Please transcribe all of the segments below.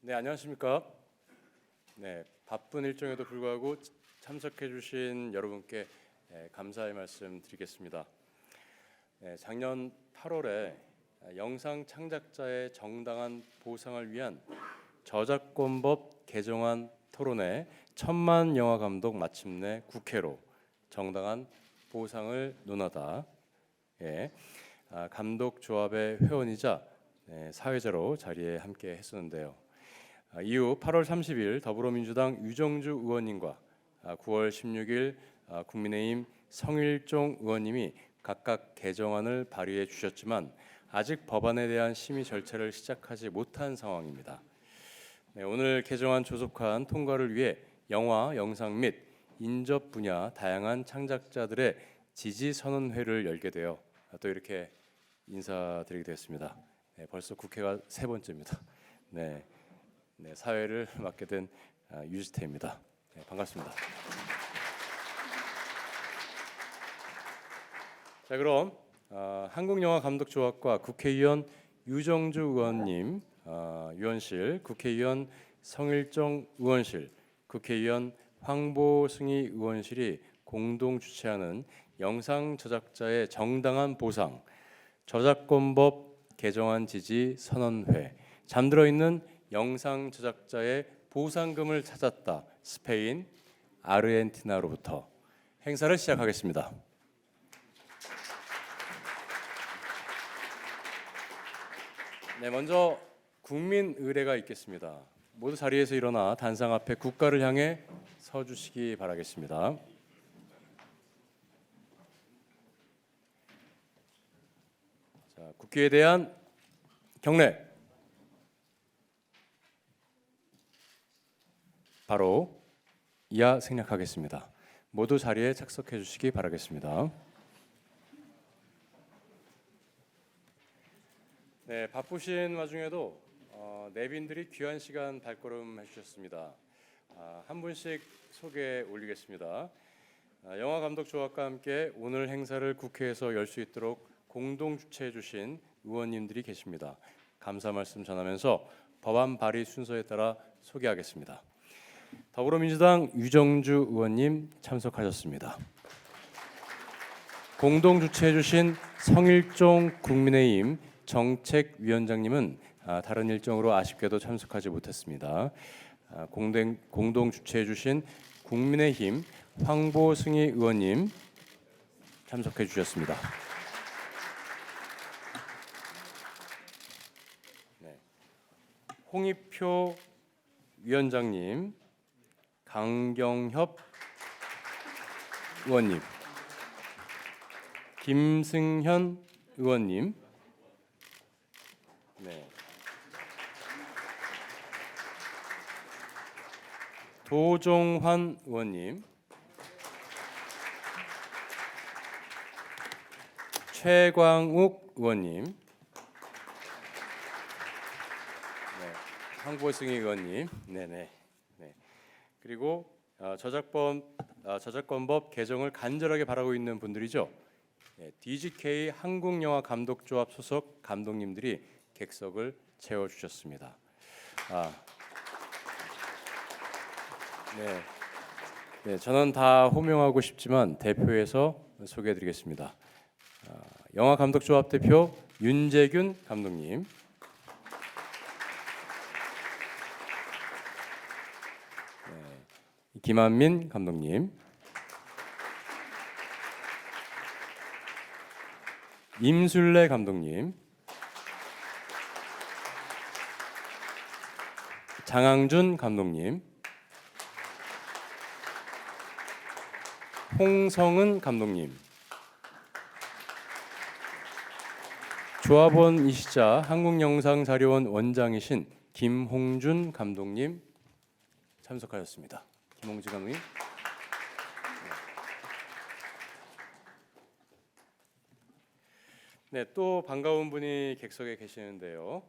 네, 안녕하십니까? 네, 바쁜 일정에도 불구하고 참석해 주신 여러분께 감사의 말씀 드리겠습니다. 작년 8월에 영상 창작자의 정당한 보상을 위한 저작권법 개정안 토론회 천만 영화 감독 마침내 국회로 정당한 보상을 논하다. 감독 조합의 회원이자 사회자로 자리에 함께 했었는데요. 이후 8월 30일 더불어민주당 유정주 의원님과 9월 16일 국민의힘 성일종 의원님이 각각 개정안을 발의해 주셨지만 아직 법안에 대한 심의 절차를 시작하지 못한 상황입니다. 오늘 개정안 조속한 통과를 위해 영화, 영상 및 인접 분야 다양한 창작자들의 지지 선언회를 열게 되어 또 이렇게 인사드리게 되었습니다. 벌써 국회가 세 번째입니다. 사회를 맡게 된 유지태입니다. 반갑습니다. 자, 그럼 한국영화감독조합과 국회의원 유정주 의원님 의원실, 국회의원 성일종 의원실, 국회의원 황보승희 의원실이 공동 주최하는 영상 제작자의 정당한 보상, 저작권법 개정안 지지 선언회, 잠들어 있는 영상 제작자의 보상금을 찾았다. 스페인 아르헨티나로부터 행사를 시작하겠습니다. 먼저 국민 의례가 있겠습니다. 모두 자리에서 일어나 단상 앞에 국가를 향해 서 주시기 바라겠습니다. 자, 국기에 대한 경례. 바로 이하 생략하겠습니다. 모두 자리에 착석해 주시기 바라겠습니다. 바쁘신 와중에도 내빈들이 귀한 시간 발걸음해 주셨습니다. 한 분씩 소개 올리겠습니다. 영화감독조합과 함께 오늘 행사를 국회에서 열 수 있도록 공동 주최해 주신 의원님들이 계십니다. 감사 말씀 전하면서 법안 발의 순서에 따라 소개하겠습니다. 더불어민주당 유정주 의원님 참석하셨습니다. 공동 주최해 주신 성일종 국민의힘 정책위원장님은 다른 일정으로 아쉽게도 참석하지 못했습니다. 공동 주최해 주신 국민의힘 황보승희 의원님 참석해 주셨습니다. 홍익표 위원장님, 강경협 의원님, 김승현 의원님, 도종환 의원님, 최광욱 의원님, 황보승희 의원님, 그리고 저작권법 개정을 간절하게 바라고 있는 분들이죠. DGK 한국영화감독조합 소속 감독님들이 객석을 채워주셨습니다. 저는 다 호명하고 싶지만 대표에서 소개해드리겠습니다. 영화감독조합 대표 윤재균 감독님, 김한민 감독님, 임술래 감독님, 장항준 감독님, 홍성은 감독님, 조합원이시자 한국영상자료원 원장이신 김홍준 감독님 참석하셨습니다. 김홍준 감독님. 또 반가운 분이 객석에 계시는데요.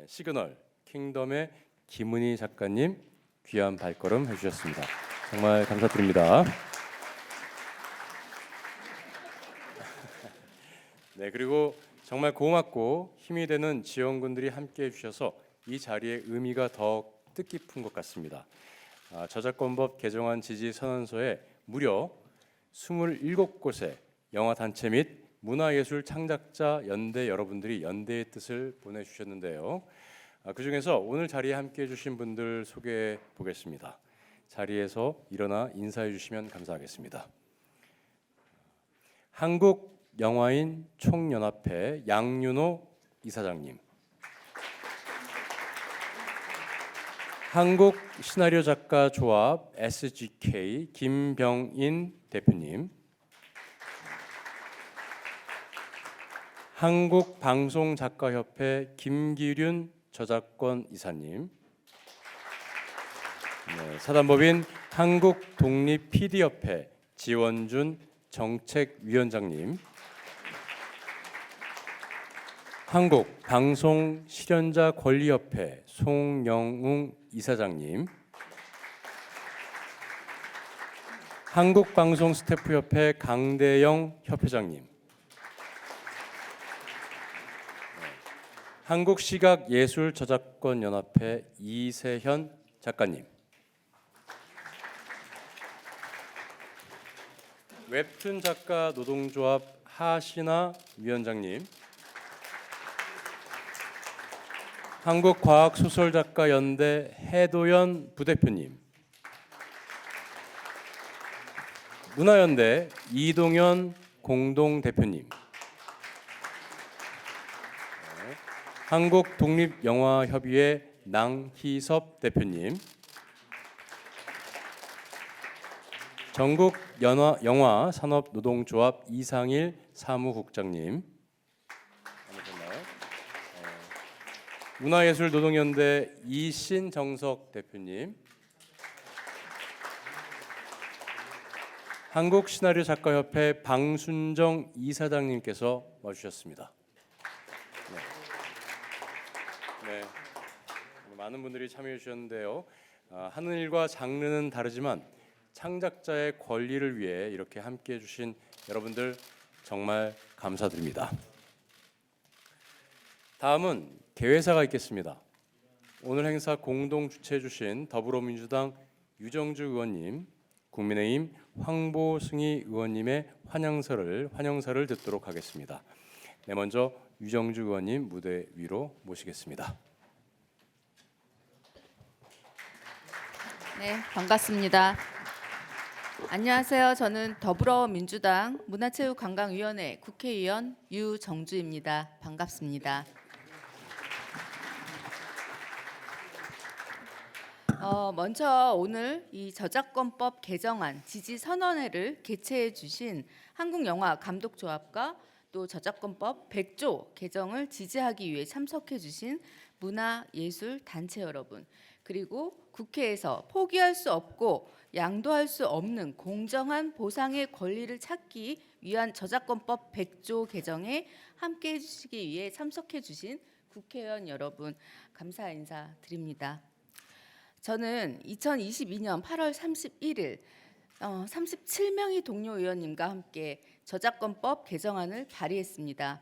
시그널 킹덤의 김은희 작가님 귀한 발걸음 해주셨습니다. 정말 감사드립니다. 그리고 정말 고맙고 힘이 되는 지원군들이 함께해 주셔서 이 자리의 의미가 더 뜻깊은 것 같습니다. 저작권법 개정안 지지 선언서에 무려 27곳의 영화 단체 및 문화예술 창작자 연대 여러분들이 연대의 뜻을 보내주셨는데요. 그 중에서 오늘 자리에 함께해 주신 분들 소개해 보겠습니다. 자리에서 일어나 인사해 주시면 감사하겠습니다. 한국영화인 총연합회 양윤호 이사장님, 한국시나리오작가조합 SGK 김병인 대표님, 한국방송작가협회 김기륜 저작권 이사님, 사단법인 한국독립PD협회 지원준 정책위원장님, 한국방송실현자권리협회 송영웅 이사장님, 한국방송스태프협회 강대영 협회장님, 한국시각예술저작권연합회 이세현 작가님, 웹툰 작가 노동조합 하신아 위원장님, 한국과학소설작가연대 해도연 부대표님, 문화연대 이동현 공동대표님, 한국독립영화협의회 낭희섭 대표님, 전국영화산업노동조합 이상일 사무국장님, 문화예술노동연대 이신정석 대표님, 한국시나리오작가협회 방순정 이사장님께서 와주셨습니다. 많은 분들이 참여해 주셨는데요. 하는 일과 장르는 다르지만 창작자의 권리를 위해 이렇게 함께해 주신 여러분들 정말 감사드립니다. 다음은 개회사가 있겠습니다. 오늘 행사 공동 주최해 주신 더불어민주당 유정주 의원님, 국민의힘 황보승희 의원님의 환영사를 듣도록 하겠습니다. 먼저 유정주 의원님 무대 위로 모시겠습니다. 네, 반갑습니다. 안녕하세요. 저는 더불어민주당 문화체육관광위원회 국회의원 유정주입니다. 반갑습니다. 먼저 오늘 이 저작권법 개정안 지지 선언회를 개최해 주신 한국영화감독조합과 또 저작권법 100조 개정을 지지하기 위해 참석해 주신 문화예술단체 여러분, 그리고 국회에서 포기할 수 없고 양도할 수 없는 공정한 보상의 권리를 찾기 위한 저작권법 100조 개정에 함께해 주시기 위해 참석해 주신 국회의원 여러분, 감사 인사 드립니다. 저는 2022년 8월 31일 37명의 동료 의원님과 함께 저작권법 개정안을 발의했습니다.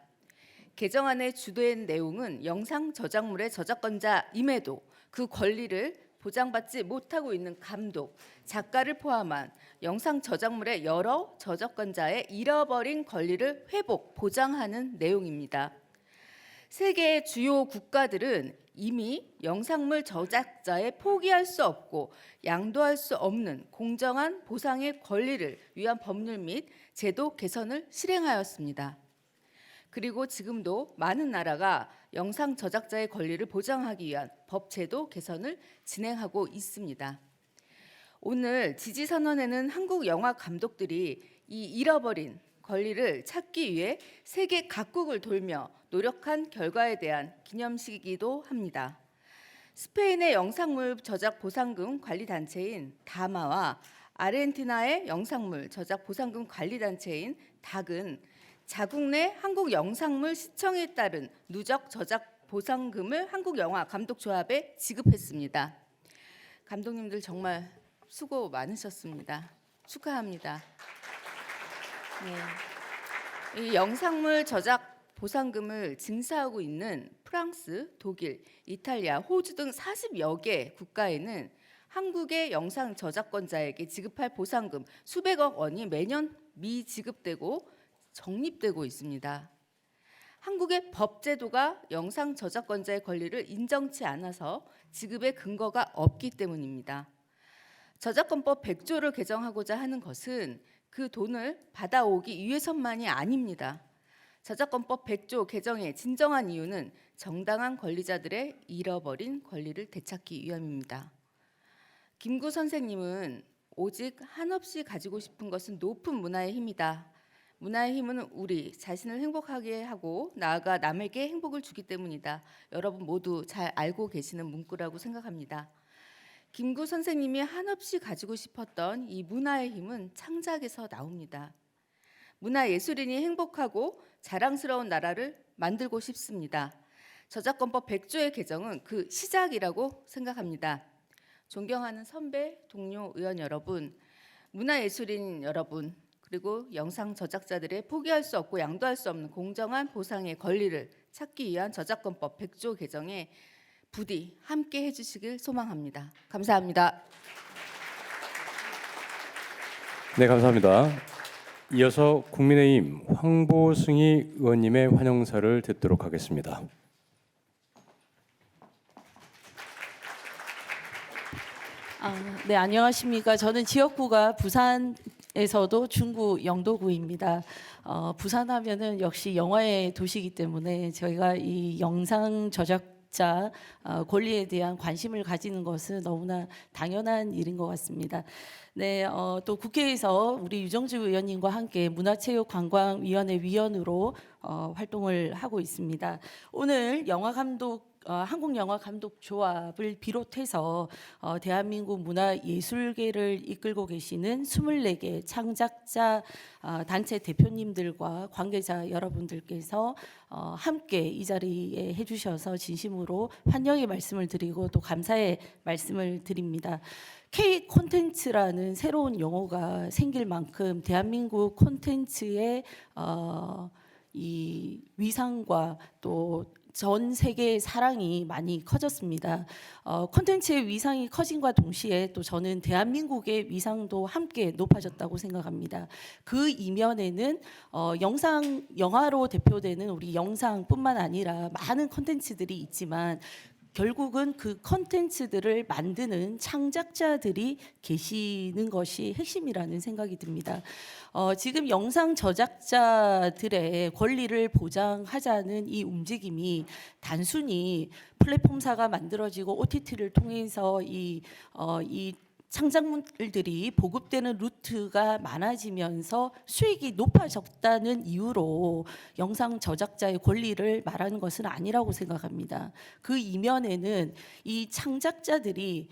개정안의 주된 내용은 영상 저작물의 저작권자임에도 그 권리를 보장받지 못하고 있는 감독, 작가를 포함한 영상 저작물의 여러 저작권자의 잃어버린 권리를 회복, 보장하는 내용입니다. 세계의 주요 국가들은 이미 영상물 저작자의 포기할 수 없고 양도할 수 없는 공정한 보상의 권리를 위한 법률 및 제도 개선을 실행하였습니다. 그리고 지금도 많은 나라가 영상 저작자의 권리를 보장하기 위한 법 제도 개선을 진행하고 있습니다. 오늘 지지선언에는 한국 영화 감독들이 이 잃어버린 권리를 찾기 위해 세계 각국을 돌며 노력한 결과에 대한 기념식이기도 합니다. 스페인의 영상물 저작 보상금 관리 단체인 다마와 아르헨티나의 영상물 저작 보상금 관리 단체인 닥은 자국 내 한국 영상물 시청에 따른 누적 저작 보상금을 한국 영화 감독조합에 지급했습니다. 감독님들 정말 수고 많으셨습니다. 축하합니다. 이 영상물 저작 보상금을 징수하고 있는 프랑스, 독일, 이탈리아, 호주 등 40여 개 국가에는 한국의 영상 저작권자에게 지급할 보상금 수백억 원이 매년 미지급되고 적립되고 있습니다. 한국의 법 제도가 영상 저작권자의 권리를 인정치 않아서 지급의 근거가 없기 때문입니다. 저작권법 100조를 개정하고자 하는 것은 그 돈을 받아오기 위해서만이 아닙니다. 저작권법 100조 개정의 진정한 이유는 정당한 권리자들의 잃어버린 권리를 되찾기 위함입니다. 김구 선생님은 오직 한없이 가지고 싶은 것은 높은 문화의 힘이다. 문화의 힘은 우리 자신을 행복하게 하고 나아가 남에게 행복을 주기 때문이다. 여러분 모두 잘 알고 계시는 문구라고 생각합니다. 김구 선생님이 한없이 가지고 싶었던 이 문화의 힘은 창작에서 나옵니다. 문화예술인이 행복하고 자랑스러운 나라를 만들고 싶습니다. 저작권법 100조의 개정은 그 시작이라고 생각합니다. 존경하는 선배, 동료, 의원 여러분, 문화예술인 여러분, 그리고 영상 저작자들의 포기할 수 없고 양도할 수 없는 공정한 보상의 권리를 찾기 위한 저작권법 100조 개정에 부디 함께 해주시길 소망합니다. 감사합니다. 네, 감사합니다. 이어서 국민의힘 황보승희 의원님의 환영사를 듣도록 하겠습니다. 네, 안녕하십니까. 저는 지역구가 부산에서도 중구 영도구입니다. 부산하면은 역시 영화의 도시이기 때문에 저희가 이 영상 저작자 권리에 대한 관심을 가지는 것은 너무나 당연한 일인 것 같습니다. 네, 또 국회에서 우리 유정주 의원님과 함께 문화체육관광위원회 위원으로 활동을 하고 있습니다. 오늘 한국영화감독조합을 비롯해서 대한민국 문화예술계를 이끌고 계시는 24개 창작자 단체 대표님들과 관계자 여러분들께서 함께 이 자리에 해주셔서 진심으로 환영의 말씀을 드리고 또 감사의 말씀을 드립니다. K 콘텐츠라는 새로운 용어가 생길 만큼 대한민국 콘텐츠의 이 위상과 또 전 세계의 사랑이 많이 커졌습니다. 콘텐츠의 위상이 커진과 동시에 또 저는 대한민국의 위상도 함께 높아졌다고 생각합니다. 그 이면에는 영화로 대표되는 우리 영상뿐만 아니라 많은 콘텐츠들이 있지만 결국은 그 콘텐츠들을 만드는 창작자들이 계시는 것이 핵심이라는 생각이 듭니다. 지금 영상 저작자들의 권리를 보장하자는 이 움직임이 단순히 플랫폼사가 만들어지고 OTT를 통해서 이 창작물들이 보급되는 루트가 많아지면서 수익이 높아졌다는 이유로 영상 저작자의 권리를 말하는 것은 아니라고 생각합니다. 그 이면에는 이 창작자들이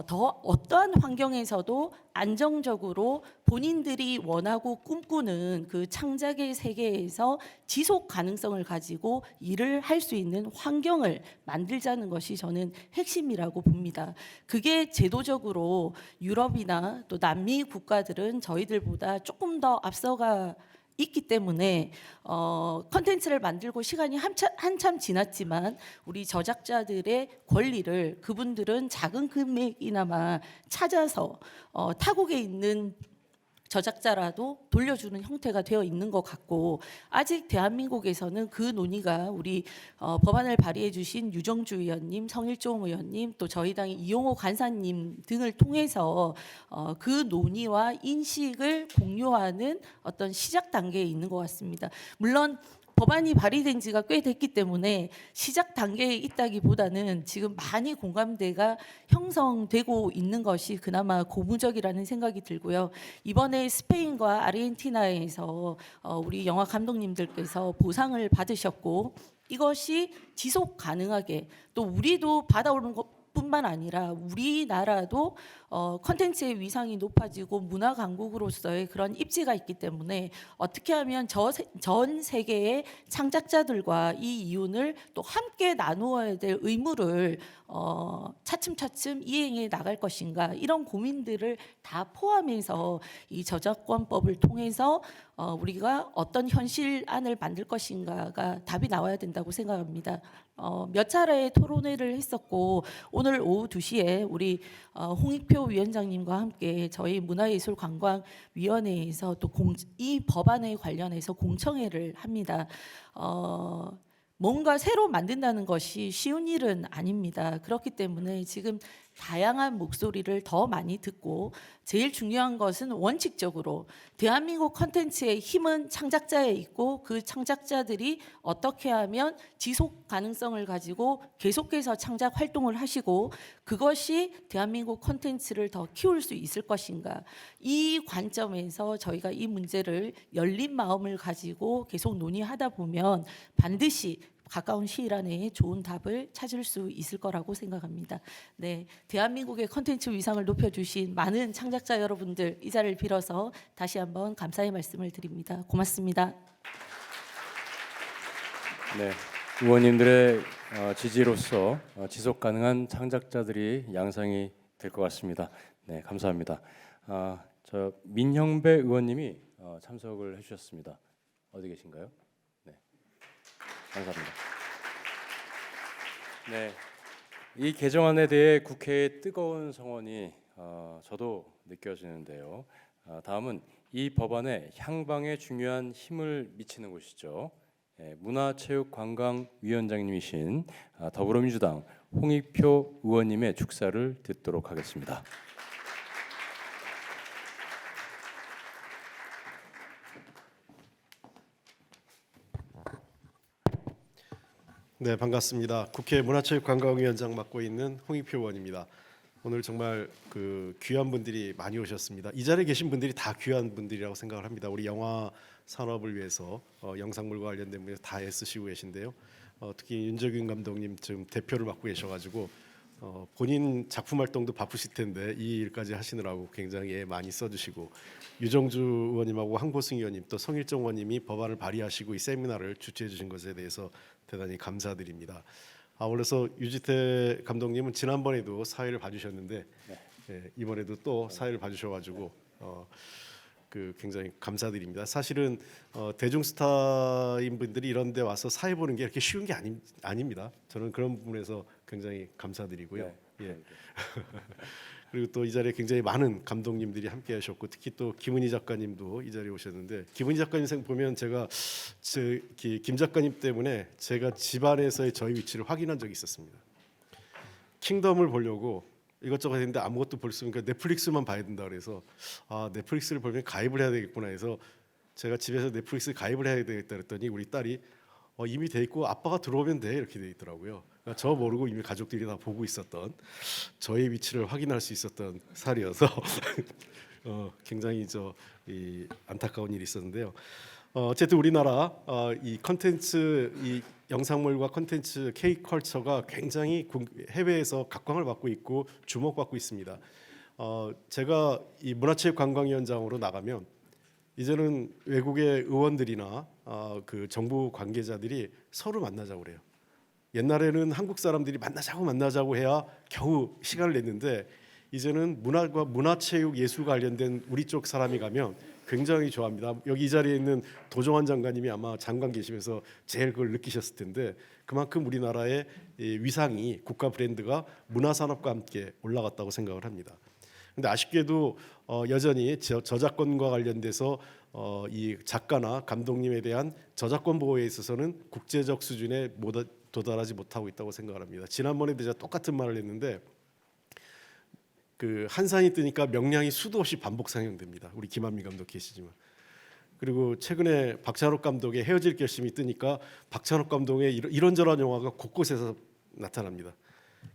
더 어떠한 환경에서도 안정적으로 본인들이 원하고 꿈꾸는 그 창작의 세계에서 지속 가능성을 가지고 일을 할 수 있는 환경을 만들자는 것이 저는 핵심이라고 봅니다. 그게 제도적으로 유럽이나 또 남미 국가들은 저희들보다 조금 더 앞서가 있기 때문에 컨텐츠를 만들고 시간이 한참 지났지만 우리 저작자들의 권리를 그분들은 작은 금액이나마 찾아서 타국에 있는 저작자라도 돌려주는 형태가 되어 있는 것 같고 아직 대한민국에서는 그 논의가 우리 법안을 발의해 주신 유정주 의원님, 성일종 의원님 또 저희 당의 이용호 간사님 등을 통해서 그 논의와 인식을 공유하는 어떤 시작 단계에 있는 것 같습니다. 물론 법안이 발의된 지가 꽤 됐기 때문에 시작 단계에 있다기보다는 지금 많이 공감대가 형성되고 있는 것이 그나마 고무적이라는 생각이 들고요. 이번에 스페인과 아르헨티나에서 우리 영화 감독님들께서 보상을 받으셨고 이것이 지속 가능하게 또 우리도 받아오는 것뿐만 아니라 우리나라도 콘텐츠의 위상이 높아지고 문화 강국으로서의 그런 입지가 있기 때문에 어떻게 하면 전 세계의 창작자들과 이 이윤을 또 함께 나누어야 될 의무를 차츰차츰 이행해 나갈 것인가 이런 고민들을 다 포함해서 이 저작권법을 통해서 우리가 어떤 현실안을 만들 것인가가 답이 나와야 된다고 생각합니다. 몇 차례 토론회를 했었고 오늘 오후 2시에 우리 홍익표 위원장님과 함께 저희 문화예술관광위원회에서 또 이 법안에 관련해서 공청회를 합니다. 뭔가 새로 만든다는 것이 쉬운 일은 아닙니다. 그렇기 때문에 지금 다양한 목소리를 더 많이 듣고 제일 중요한 것은 원칙적으로 대한민국 콘텐츠의 힘은 창작자에 있고 그 창작자들이 어떻게 하면 지속 가능성을 가지고 계속해서 창작 활동을 하시고 그것이 대한민국 콘텐츠를 더 키울 수 있을 것인가 이 관점에서 저희가 이 문제를 열린 마음을 가지고 계속 논의하다 보면 반드시 가까운 시일 안에 좋은 답을 찾을 수 있을 거라고 생각합니다. 네, 대한민국의 콘텐츠 위상을 높여주신 많은 창작자 여러분들 이 자리를 빌어서 다시 한번 감사의 말씀을 드립니다. 고맙습니다. 네, 의원님들의 지지로서 지속 가능한 창작자들이 양상이 될 것 같습니다. 네, 감사합니다. 저 민형배 의원님이 참석을 해주셨습니다. 어디 계신가요? 네, 감사합니다. 네, 이 개정안에 대해 국회의 뜨거운 성원이 저도 느껴지는데요. 다음은 이 법안에 향방에 중요한 힘을 미치는 곳이죠. 문화체육관광위원장님이신 더불어민주당 홍익표 의원님의 축사를 듣도록 하겠습니다. 네, 반갑습니다. 국회 문화체육관광위원장 맡고 있는 홍익표 의원입니다. 오늘 정말 그 귀한 분들이 많이 오셨습니다. 이 자리에 계신 분들이 다 귀한 분들이라고 생각을 합니다. 우리 영화 산업을 위해서 영상물과 관련된 분에서 다 애쓰시고 계신데요. 특히 윤석윤 감독님 지금 대표를 맡고 계셔가지고 본인 작품 활동도 바쁘실 텐데 이 일까지 하시느라고 굉장히 애 많이 써주시고 유정주 의원님하고 황보승 의원님 또 성일정 의원님이 법안을 발의하시고 이 세미나를 주최해 주신 것에 대해서 대단히 감사드립니다. 그래서 유지태 감독님은 지난번에도 사회를 봐주셨는데 이번에도 또 사회를 봐주셔가지고 그 굉장히 감사드립니다. 사실은 대중 스타인 분들이 이런 데 와서 사회 보는 게 이렇게 쉬운 게 아닙니다. 저는 그런 부분에서 굉장히 감사드리고요. 네. 예. 그리고 또 이 자리에 굉장히 많은 감독님들이 함께 하셨고 특히 또 김은희 작가님도 이 자리에 오셨는데 김은희 작가님 보면 제가 김 작가님 때문에 제가 집안에서의 저희 위치를 확인한 적이 있었습니다. 킹덤을 보려고 이것저것 했는데 아무것도 볼 수 없으니까 넷플릭스만 봐야 된다 그래서 넷플릭스를 보면 가입을 해야 되겠구나 해서 제가 집에서 넷플릭스 가입을 해야 되겠다 그랬더니 우리 딸이 이미 돼 있고 아빠가 들어오면 돼 이렇게 돼 있더라고요. 그러니까 저 모르고 이미 가족들이 다 보고 있었던 저의 위치를 확인할 수 있었던 살이어서 굉장히 이 안타까운 일이 있었는데요. 어쨌든 우리나라 이 컨텐츠 이 영상물과 컨텐츠 K컬처가 굉장히 해외에서 각광을 받고 있고 주목받고 있습니다. 제가 이 문화체육관광위원장으로 나가면 이제는 외국의 의원들이나 그 정부 관계자들이 서로 만나자고 그래요. 옛날에는 한국 사람들이 만나자고 해야 겨우 시간을 냈는데 이제는 문화과 문화체육 예술 관련된 우리 쪽 사람이 가면 굉장히 좋아합니다. 여기 이 자리에 있는 도정환 장관님이 아마 장관 계시면서 제일 그걸 느끼셨을 텐데 그만큼 우리나라의 위상이 국가 브랜드가 문화산업과 함께 올라갔다고 생각을 합니다. 근데 아쉽게도 여전히 저작권과 관련돼서 이 작가나 감독님에 대한 저작권 보호에 있어서는 국제적 수준에 도달하지 못하고 있다고 생각을 합니다. 지난번에도 제가 똑같은 말을 했는데 그 한산이 뜨니까 명량이 수도 없이 반복 상영됩니다. 우리 김한미 감독 계시지만 그리고 최근에 박찬욱 감독의 헤어질 결심이 뜨니까 박찬욱 감독의 이런저런 영화가 곳곳에서 나타납니다.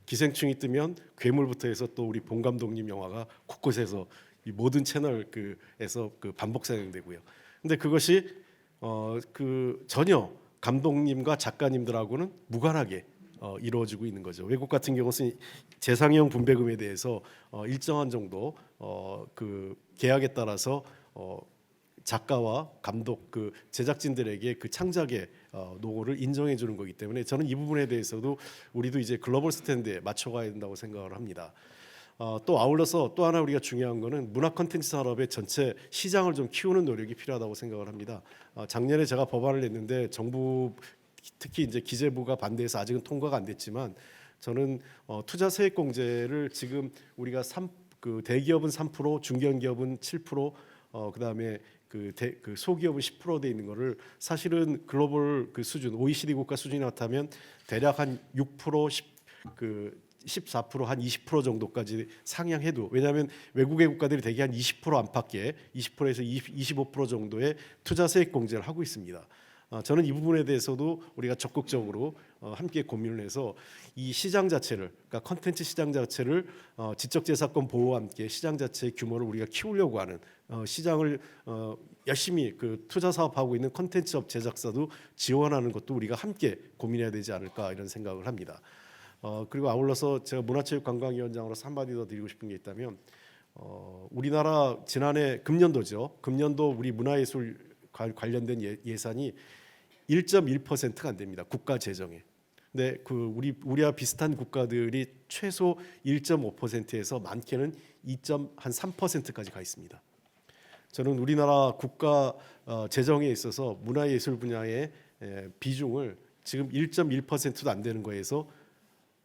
기생충이 뜨면 괴물부터 해서 또 우리 봉 감독님 영화가 곳곳에서 이 모든 채널에서 그 반복 상영되고요. 근데 그것이 그 전혀 감독님과 작가님들하고는 무관하게 이루어지고 있는 거죠. 외국 같은 경우는 재상영 분배금에 대해서 일정한 정도 그 계약에 따라서 작가와 감독 그 제작진들에게 그 창작의 노고를 인정해 주는 거기 때문에 저는 이 부분에 대해서도 우리도 이제 글로벌 스탠드에 맞춰가야 된다고 생각을 합니다. 또 아울러서 또 하나 우리가 중요한 거는 문화 콘텐츠 산업의 전체 시장을 좀 키우는 노력이 필요하다고 생각을 합니다. 작년에 제가 법안을 냈는데 정부 특히 이제 기재부가 반대해서 아직은 통과가 안 됐지만 저는 투자 세액 공제를 지금 우리가 그 대기업은 3%, 중견기업은 7%, 그다음에 그 소기업은 10%돼 있는 거를 사실은 글로벌 그 수준 OECD 국가 수준이 나타면 대략 한 6%, 14%, 한 20% 정도까지 상향해도, 왜냐하면 외국의 국가들이 대개 한 20% 안팎의 20%에서 25% 정도의 투자 세액 공제를 하고 있습니다. 저는 이 부분에 대해서도 우리가 적극적으로 함께 고민을 해서 이 시장 자체를, 그러니까 컨텐츠 시장 자체를 지적재산권 보호와 함께 시장 자체의 규모를 우리가 키우려고 하는 시장을 열심히 그 투자 사업하고 있는 컨텐츠업 제작사도 지원하는 것도 우리가 함께 고민해야 되지 않을까 이런 생각을 합니다. 그리고 아울러서 제가 문화체육관광위원장으로서 한마디 더 드리고 싶은 게 있다면 우리나라 지난해 금년도죠. 금년도 우리 문화예술 관련된 예산이 1.1%가 안 됩니다. 국가 재정에. 근데 그 우리와 비슷한 국가들이 최소 1.5%에서 많게는 2.3%까지 가 있습니다. 저는 우리나라 국가 재정에 있어서 문화예술 분야의 비중을 지금 1.1%도 안 되는 거에서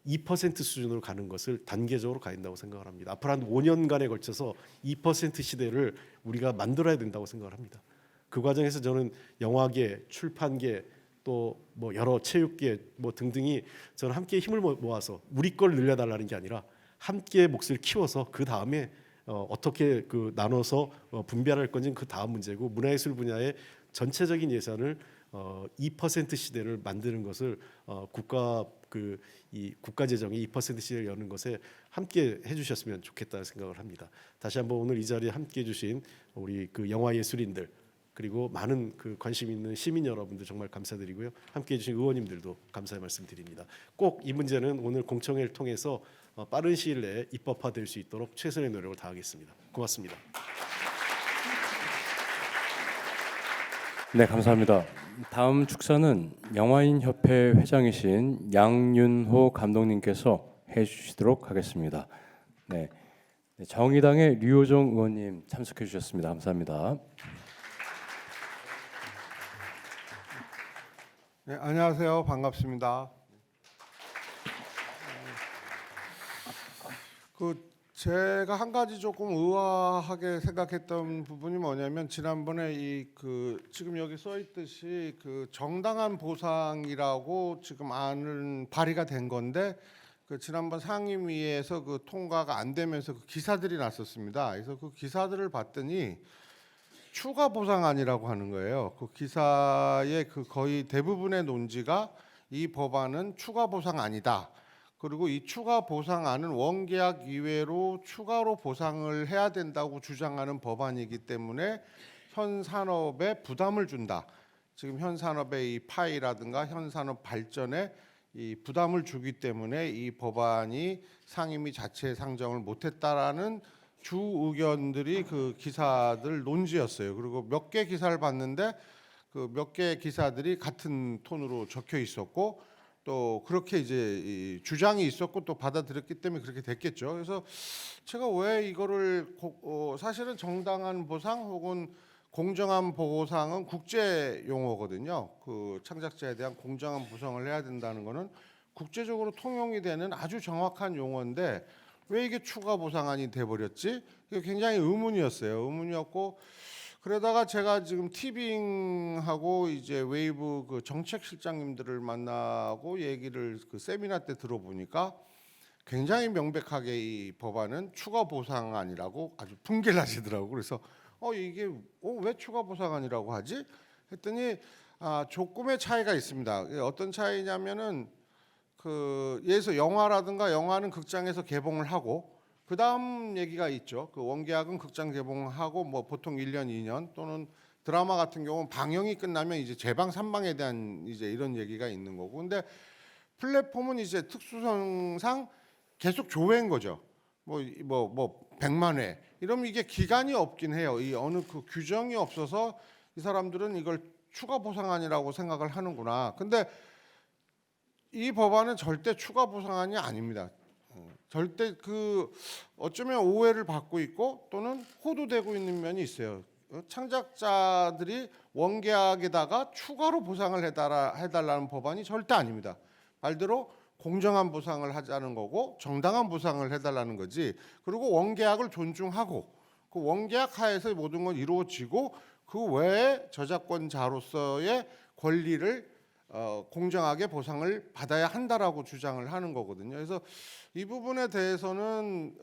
2% 수준으로 가는 것을 단계적으로 가야 된다고 생각을 합니다. 앞으로 한 5년간에 걸쳐서 2% 시대를 우리가 만들어야 된다고 생각을 합니다. 그 과정에서 저는 영화계, 출판계, 또 뭐 여러 체육계 뭐 등등이 저는 함께 힘을 모아서 우리 걸 늘려달라는 게 아니라 함께 몫을 키워서 그 다음에 어떻게 그 나눠서 분배할 건지는 그 다음 문제고, 문화예술 분야의 전체적인 예산을 2% 시대를 만드는 것을 이 국가 재정의 2% 시대를 여는 것에 함께 해주셨으면 좋겠다는 생각을 합니다. 다시 한번 오늘 이 자리에 함께 해주신 우리 그 영화 예술인들, 그리고 많은 그 관심 있는 시민 여러분들 정말 감사드리고요. 함께 해주신 의원님들도 감사의 말씀드립니다. 꼭 이 문제는 오늘 공청회를 통해서 빠른 시일 내에 입법화될 수 있도록 최선의 노력을 다하겠습니다. 고맙습니다. 네, 감사합니다. 다음 축사는 영화인협회 회장이신 양윤호 감독님께서 해주시도록 하겠습니다. 네, 정의당의 류호정 의원님 참석해 주셨습니다. 감사합니다. 네, 안녕하세요. 반갑습니다. 제가 한 가지 조금 의아하게 생각했던 부분이 뭐냐면, 지난번에 지금 여기 써 있듯이 그 정당한 보상이라고 지금 안은 발의가 된 건데, 그 지난번 상임위에서 그 통과가 안 되면서 그 기사들이 났었습니다. 그래서 그 기사들을 봤더니 추가 보상안이라고 하는 거예요. 그 기사의 그 거의 대부분의 논지가 이 법안은 추가 보상안이다. 그리고 이 추가 보상안은 원계약 이외로 추가로 보상을 해야 된다고 주장하는 법안이기 때문에 현 산업에 부담을 준다. 지금 현 산업의 이 파이라든가 현 산업 발전에 이 부담을 주기 때문에 이 법안이 상임위 자체에 상정을 못했다라는 주 의견들이 그 기사들 논지였어요. 그리고 몇 개 기사를 봤는데 그 몇 개 기사들이 같은 톤으로 적혀 있었고, 또 그렇게 이제 주장이 있었고 또 받아들였기 때문에 그렇게 됐겠죠. 그래서 제가 왜 이거를 사실은 정당한 보상 혹은 공정한 보상은 국제 용어거든요. 그 창작자에 대한 공정한 보상을 해야 된다는 거는 국제적으로 통용이 되는 아주 정확한 용어인데 왜 이게 추가 보상안이 돼버렸지? 이게 굉장히 의문이었어요. 의문이었고, 그러다가 제가 지금 티빙하고 이제 웨이브 그 정책실장님들을 만나고 얘기를 그 세미나 때 들어보니까 굉장히 명백하게 이 법안은 추가 보상안이라고 아주 분개를 하시더라고요. 그래서 이게 왜 추가 보상안이라고 하지? 했더니 조금의 차이가 있습니다. 어떤 차이냐면은 예를 들어서 영화는 극장에서 개봉을 하고 그 다음 얘기가 있죠. 그 원계약은 극장 개봉하고 뭐 보통 1년, 2년, 또는 드라마 같은 경우는 방영이 끝나면 이제 재방 3방에 대한 이제 이런 얘기가 있는 거고, 근데 플랫폼은 이제 특수성상 계속 조회인 거죠. 뭐 100만 회 이러면 이게 기간이 없긴 해요. 이 어느 그 규정이 없어서 이 사람들은 이걸 추가 보상안이라고 생각을 하는구나. 근데 이 법안은 절대 추가 보상안이 아닙니다. 절대 그 어쩌면 오해를 받고 있고 또는 호도되고 있는 면이 있어요. 창작자들이 원계약에다가 추가로 보상을 해달라는 법안이 절대 아닙니다. 말대로 공정한 보상을 하자는 거고 정당한 보상을 해달라는 거지. 그리고 원계약을 존중하고 그 원계약 하에서 모든 건 이루어지고 그 외에 저작권자로서의 권리를 공정하게 보상을 받아야 한다라고 주장을 하는 거거든요. 그래서 이 부분에 대해서는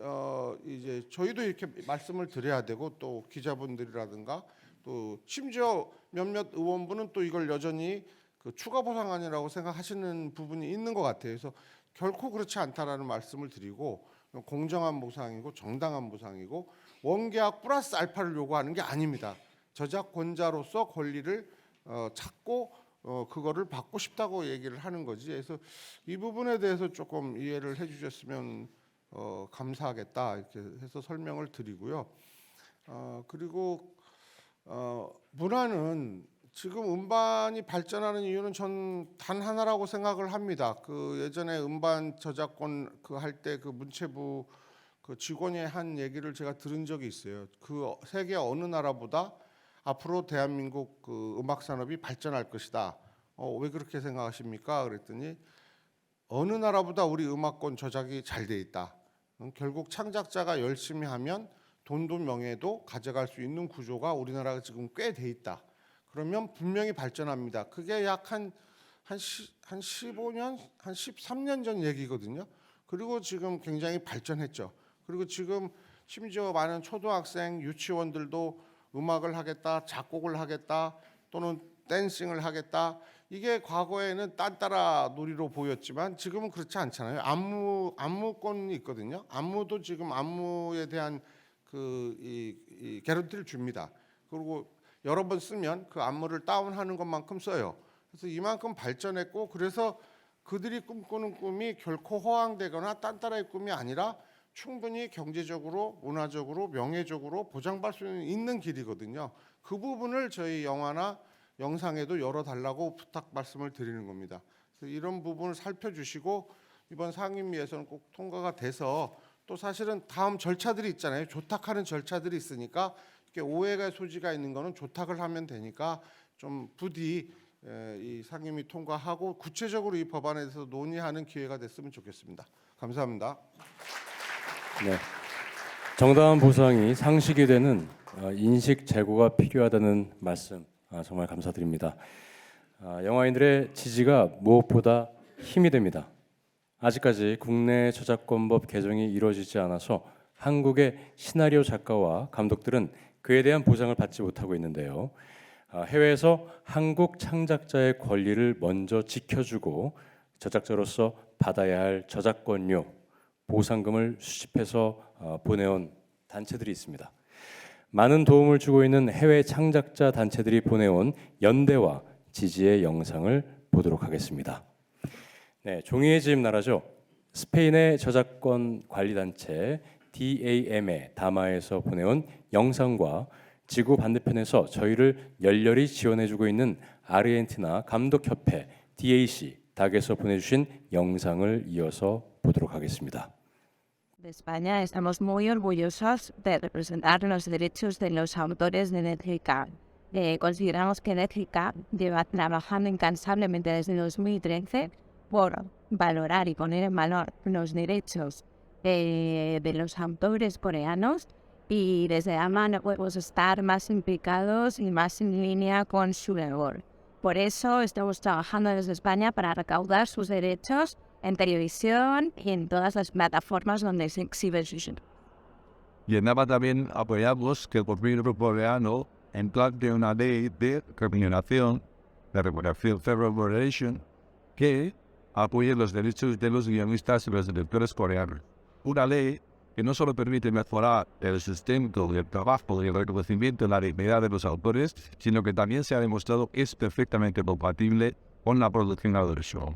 이제 저희도 이렇게 말씀을 드려야 되고 또 기자분들이라든가 또 심지어 몇몇 의원분은 또 이걸 여전히 그 추가 보상안이라고 생각하시는 부분이 있는 것 같아요. 그래서 결코 그렇지 않다라는 말씀을 드리고 공정한 보상이고 정당한 보상이고 원계약 플러스 알파를 요구하는 게 아닙니다. 저작권자로서 권리를 찾고 그거를 받고 싶다고 얘기를 하는 거지. 그래서 이 부분에 대해서 조금 이해를 해주셨으면 감사하겠다 이렇게 해서 설명을 드리고요. 그리고 문화는 지금 음반이 발전하는 이유는 전 단 하나라고 생각을 합니다. 그 예전에 음반 저작권 그 할 때 그 문체부 그 직원이 한 얘기를 제가 들은 적이 있어요. 그 세계 어느 나라보다 앞으로 대한민국 그 음악 산업이 발전할 것이다. 왜 그렇게 생각하십니까? 그랬더니 어느 나라보다 우리 음악권 저작이 잘 돼 있다. 결국 창작자가 열심히 하면 돈도 명예도 가져갈 수 있는 구조가 우리나라가 지금 꽤 돼 있다. 그러면 분명히 발전합니다. 그게 약 한 15년, 한 13년 전 얘기거든요. 그리고 지금 굉장히 발전했죠. 그리고 지금 심지어 많은 초등학생, 유치원들도 음악을 하겠다, 작곡을 하겠다, 또는 댄싱을 하겠다. 이게 과거에는 딴따라 놀이로 보였지만 지금은 그렇지 않잖아요. 안무권이 있거든요. 안무도 지금 안무에 대한 이 개런티를 줍니다. 그리고 여러 번 쓰면 그 안무를 다운하는 것만큼 써요. 그래서 이만큼 발전했고 그래서 그들이 꿈꾸는 꿈이 결코 허황되거나 딴따라의 꿈이 아니라 충분히 경제적으로, 문화적으로, 명예적으로 보장받을 수 있는 길이거든요. 그 부분을 저희 영화나 영상에도 열어달라고 부탁 말씀을 드리는 겁니다. 그래서 이런 부분을 살펴주시고 이번 상임위에서는 꼭 통과가 돼서 또 사실은 다음 절차들이 있잖아요. 조탁하는 절차들이 있으니까 이렇게 오해가 소지가 있는 거는 조탁을 하면 되니까 좀 부디 이 상임위 통과하고 구체적으로 이 법안에 대해서 논의하는 기회가 됐으면 좋겠습니다. 감사합니다. 네. 정당한 보상이 상식이 되는 인식 제고가 필요하다는 말씀 정말 감사드립니다. 영화인들의 지지가 무엇보다 힘이 됩니다. 아직까지 국내 저작권법 개정이 이루어지지 않아서 한국의 시나리오 작가와 감독들은 그에 대한 보장을 받지 못하고 있는데요. 해외에서 한국 창작자의 권리를 먼저 지켜주고 저작자로서 받아야 할 저작권료, 보상금을 수집해서 보내온 단체들이 있습니다. 많은 도움을 주고 있는 해외 창작자 단체들이 보내온 연대와 지지의 영상을 보도록 하겠습니다. 네, 종이의 집 나라죠. 스페인의 저작권 관리 단체 DAM의 다마에서 보내온 영상과 지구 반대편에서 저희를 열렬히 지원해주고 있는 아르헨티나 감독협회 DAC 닥에서 보내주신 영상을 이어서 보도록 하겠습니다. De España estamos muy orgullosos de representar los derechos de los autores de Netflix. Consideramos que Netflix lleva trabajando incansablemente desde 2013 por valorar y poner en valor los derechos de los autores coreanos y desde AMA no podemos estar más implicados y más en línea con su labor. Por eso estamos trabajando desde España para recaudar sus derechos en televisión y en todas las plataformas donde se exhiben sus. Y en AMA también apoyamos que el gobierno coreano implante una ley de remuneración, Federal Remuneration, que apoye los derechos de los guionistas y los directores coreanos. Una ley que no solo permite mejorar el sustento del trabajo y el reconocimiento de la dignidad de los autores, sino que también se ha demostrado que es perfectamente compatible con la producción audiovisual.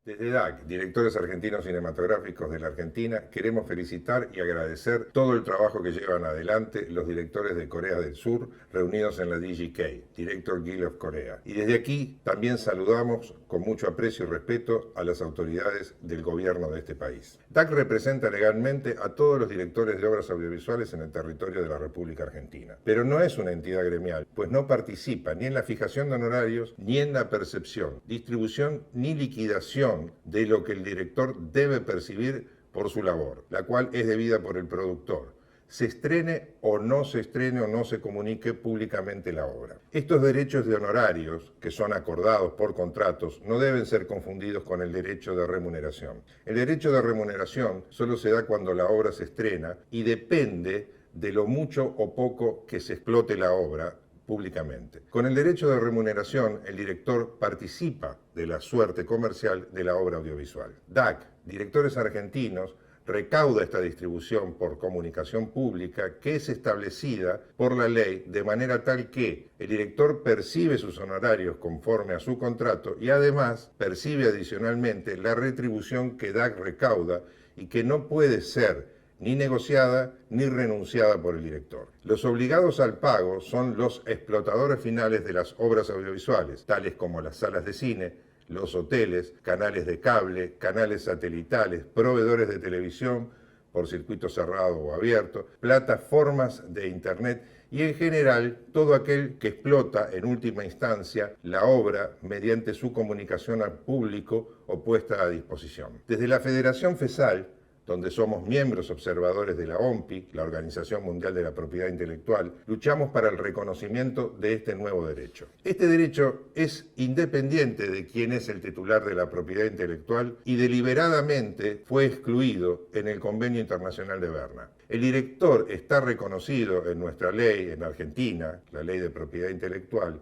Desde DAC, Directores Argentinos Cinematográficos de la Argentina, queremos felicitar y agradecer todo el trabajo que llevan adelante los directores de Corea del Sur reunidos en la DGK, Director Guild of Korea. Y desde aquí también saludamos con mucho aprecio y respeto a las autoridades del gobierno de este país. DAC representa legalmente a todos los directores de obras audiovisuales en el territorio de la República Argentina, pero no es una entidad gremial, pues no participa ni en la fijación de honorarios, ni en la percepción, distribución ni liquidación de lo que el director debe percibir por su labor, la cual es debida por el productor, se estrene o no se estrene o no se comunique públicamente la obra. Estos derechos de honorarios, que son acordados por contratos, no deben ser confundidos con el derecho de remuneración. El derecho de remuneración solo se da cuando la obra se estrena y depende de lo mucho o poco que se explote la obra públicamente. Con el derecho de remuneración, el director participa de la suerte comercial de la obra audiovisual. DAC, Directores Argentinos, recauda esta distribución por comunicación pública que es establecida por la ley de manera tal que el director percibe sus honorarios conforme a su contrato y además percibe adicionalmente la retribución que DAC recauda y que no puede ser ni negociada ni renunciada por el director. Los obligados al pago son los explotadores finales de las obras audiovisuales, tales como las salas de cine, los hoteles, canales de cable, canales satelitales, proveedores de televisión por circuito cerrado o abierto, plataformas de internet y en general todo aquel que explota en última instancia la obra mediante su comunicación al público o puesta a disposición. Desde la Federación FESAL, donde somos miembros observadores de la OMPI, la Organización Mundial de la Propiedad Intelectual, luchamos para el reconocimiento de este nuevo derecho. Este derecho es independiente de quién es el titular de la propiedad intelectual y deliberadamente fue excluido en el Convenio Internacional de Berna. El director está reconocido en nuestra ley en Argentina, la Ley de Propiedad Intelectual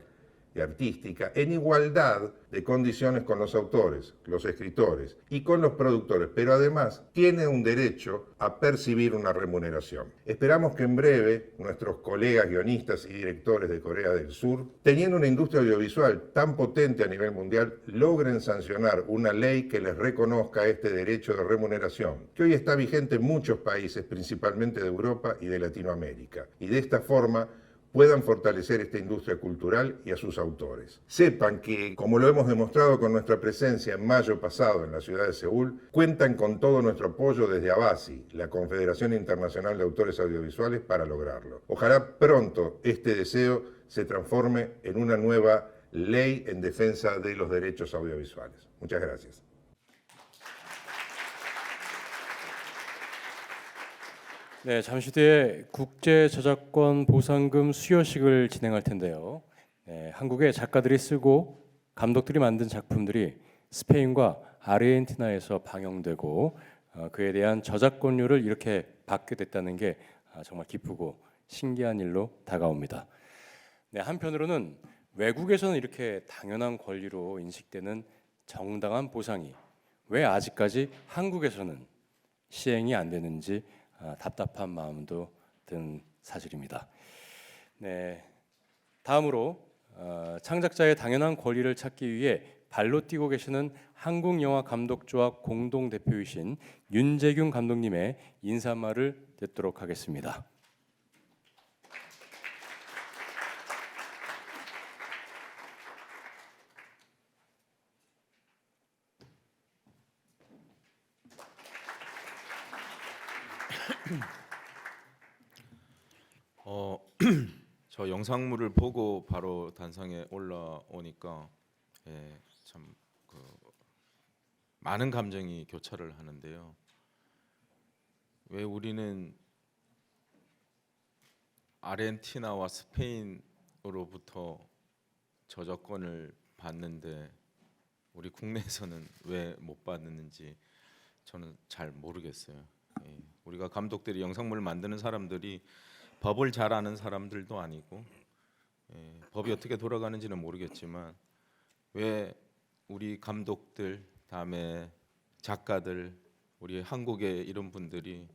y Artística, en igualdad de condiciones con los autores, los escritores y con los productores, pero además tiene un derecho a percibir una remuneración. Esperamos que en breve nuestros colegas guionistas y directores de Corea del Sur, teniendo una industria audiovisual tan potente a nivel mundial, logren sancionar una ley que les reconozca este derecho de remuneración, que hoy está vigente en muchos países, principalmente de Europa y de Latinoamérica, y de esta forma puedan fortalecer esta industria cultural y a sus autores. Sepan que, como lo hemos demostrado con nuestra presencia en mayo pasado en la ciudad de Seúl, cuentan con todo nuestro apoyo desde ABASI, la Confederación Internacional de Autores Audiovisuales, para lograrlo. Ojalá pronto este deseo se transforme en una nueva ley en defensa de los derechos audiovisuales. Muchas gracias. 네, 잠시 뒤에 국제 저작권 보상금 수여식을 진행할 텐데요. 네, 한국의 작가들이 쓰고 감독들이 만든 작품들이 스페인과 아르헨티나에서 방영되고 그에 대한 저작권료를 이렇게 받게 됐다는 게 정말 기쁘고 신기한 일로 다가옵니다. 네, 한편으로는 외국에서는 이렇게 당연한 권리로 인식되는 정당한 보상이 왜 아직까지 한국에서는 시행이 안 되는지 답답한 마음도 든 사실입니다. 네, 다음으로 창작자의 당연한 권리를 찾기 위해 발로 뛰고 계시는 한국영화감독조합 공동대표이신 윤재균 감독님의 인사말을 듣도록 하겠습니다. 저 영상물을 보고 바로 단상에 올라오니까 참 많은 감정이 교차를 하는데요. 왜 우리는 아르헨티나와 스페인으로부터 저작권을 받는데 우리 국내에서는 왜 못 받는지 저는 잘 모르겠어요. 우리가 감독들이 영상물을 만드는 사람들이 법을 잘 아는 사람들도 아니고 법이 어떻게 돌아가는지는 모르겠지만 왜 우리 감독들, 다음에 작가들, 우리 한국의 이런 분들이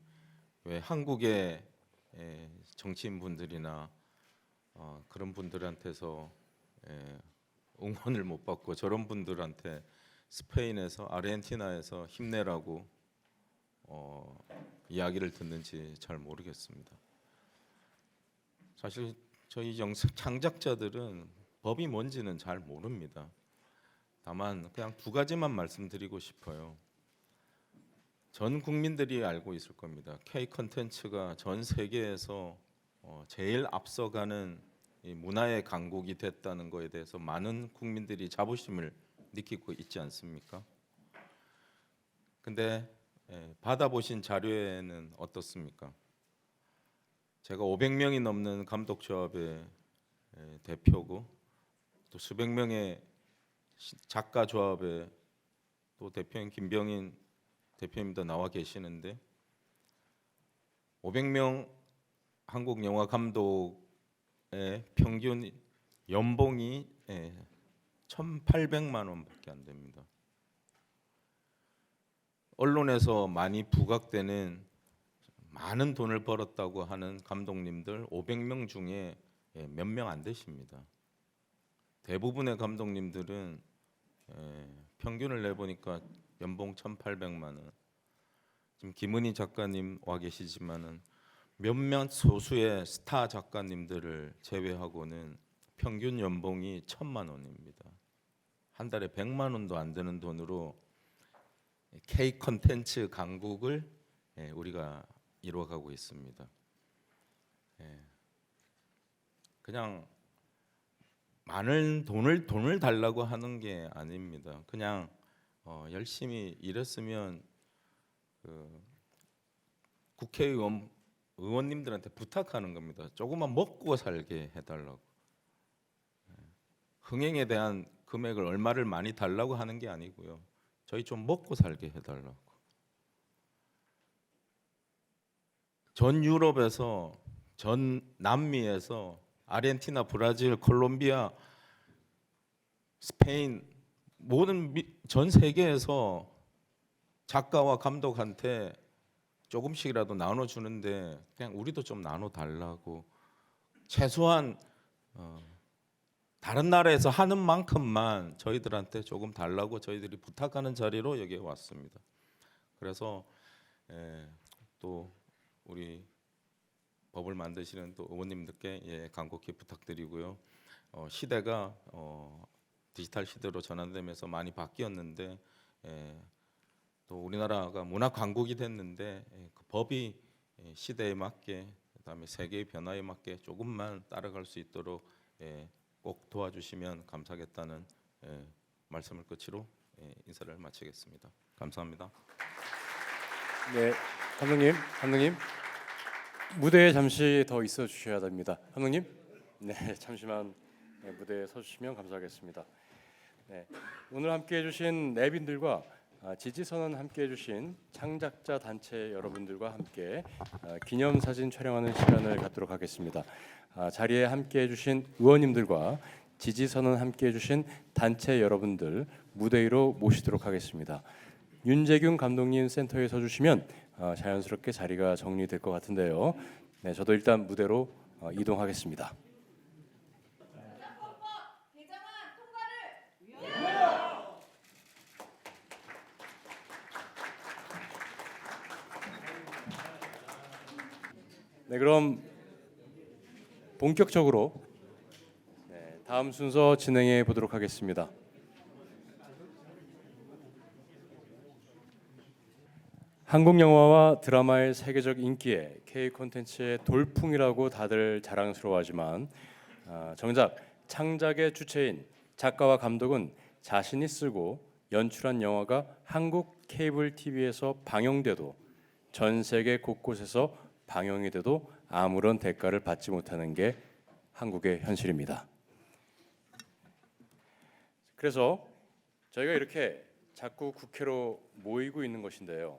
왜 한국의 정치인분들이나 그런 분들한테서 응원을 못 받고 저런 분들한테 스페인에서 아르헨티나에서 힘내라고 이야기를 듣는지 잘 모르겠습니다. 사실 저희 영상 창작자들은 법이 뭔지는 잘 모릅니다. 다만 그냥 두 가지만 말씀드리고 싶어요. 전 국민들이 알고 있을 겁니다. K 컨텐츠가 전 세계에서 제일 앞서가는 이 문화의 강국이 됐다는 것에 대해서 많은 국민들이 자부심을 느끼고 있지 않습니까? 근데 받아보신 자료에는 어떻습니까? 제가 500명이 넘는 감독조합의 대표고 또 수백 명의 작가 조합의 또 대표인 김병인 대표님도 나와 계시는데 500명 한국 영화 감독의 평균 연봉이 1,800만 원밖에 안 됩니다. 언론에서 많이 부각되는 많은 돈을 벌었다고 하는 감독님들 500명 중에 몇 명 안 되십니다. 대부분의 감독님들은 평균을 내보니까 연봉 1,800만 원. 지금 김은희 작가님 와 계시지만은 몇몇 소수의 스타 작가님들을 제외하고는 평균 연봉이 1,000만 원입니다. 한 달에 100만 원도 안 되는 돈으로 K 컨텐츠 강국을 우리가 이루어가고 있습니다. 그냥 많은 돈을 달라고 하는 게 아닙니다. 그냥 열심히 일했으면 의원님들한테 부탁하는 겁니다. 조금만 먹고 살게 해달라고. 흥행에 대한 금액을 얼마를 많이 달라고 하는 게 아니고요. 저희 좀 먹고 살게 해달라고. 전 유럽에서, 전 남미에서, 아르헨티나, 브라질, 콜롬비아, 스페인 모든 전 세계에서 작가와 감독한테 조금씩이라도 나눠주는데 그냥 우리도 좀 나눠달라고, 최소한 다른 나라에서 하는 만큼만 저희들한테 조금 달라고 저희들이 부탁하는 자리로 여기에 왔습니다. 그래서 또 우리 법을 만드시는 또 의원님들께 간곡히 부탁드리고요. 시대가 디지털 시대로 전환되면서 많이 바뀌었는데 또 우리나라가 문화 강국이 됐는데 그 법이 시대에 맞게, 그다음에 세계의 변화에 맞게 조금만 따라갈 수 있도록 꼭 도와주시면 감사하겠다는 말씀을 끝으로 인사를 마치겠습니다. 감사합니다. 네, 감독님 무대에 잠시 더 있어 주셔야 됩니다. 감독님, 네, 잠시만 무대에 서 주시면 감사하겠습니다. 네, 오늘 함께해 주신 내빈들과 지지 선언 함께해 주신 창작자 단체 여러분들과 함께 기념사진 촬영하는 시간을 갖도록 하겠습니다. 자리에 함께해 주신 의원님들과 지지 선언 함께해 주신 단체 여러분들 무대 위로 모시도록 하겠습니다. 윤재균 감독님 센터에 서 주시면 자연스럽게 자리가 정리될 것 같은데요. 네, 저도 일단 무대로 이동하겠습니다. 네, 그럼 본격적으로 다음 순서 진행해 보도록 하겠습니다. 한국 영화와 드라마의 세계적 인기에 K 콘텐츠의 돌풍이라고 다들 자랑스러워하지만 정작 창작의 주체인 작가와 감독은 자신이 쓰고 연출한 영화가 한국 케이블 TV에서 방영돼도 전 세계 곳곳에서 방영이 돼도 아무런 대가를 받지 못하는 게 한국의 현실입니다. 그래서 저희가 이렇게 자꾸 국회로 모이고 있는 것인데요.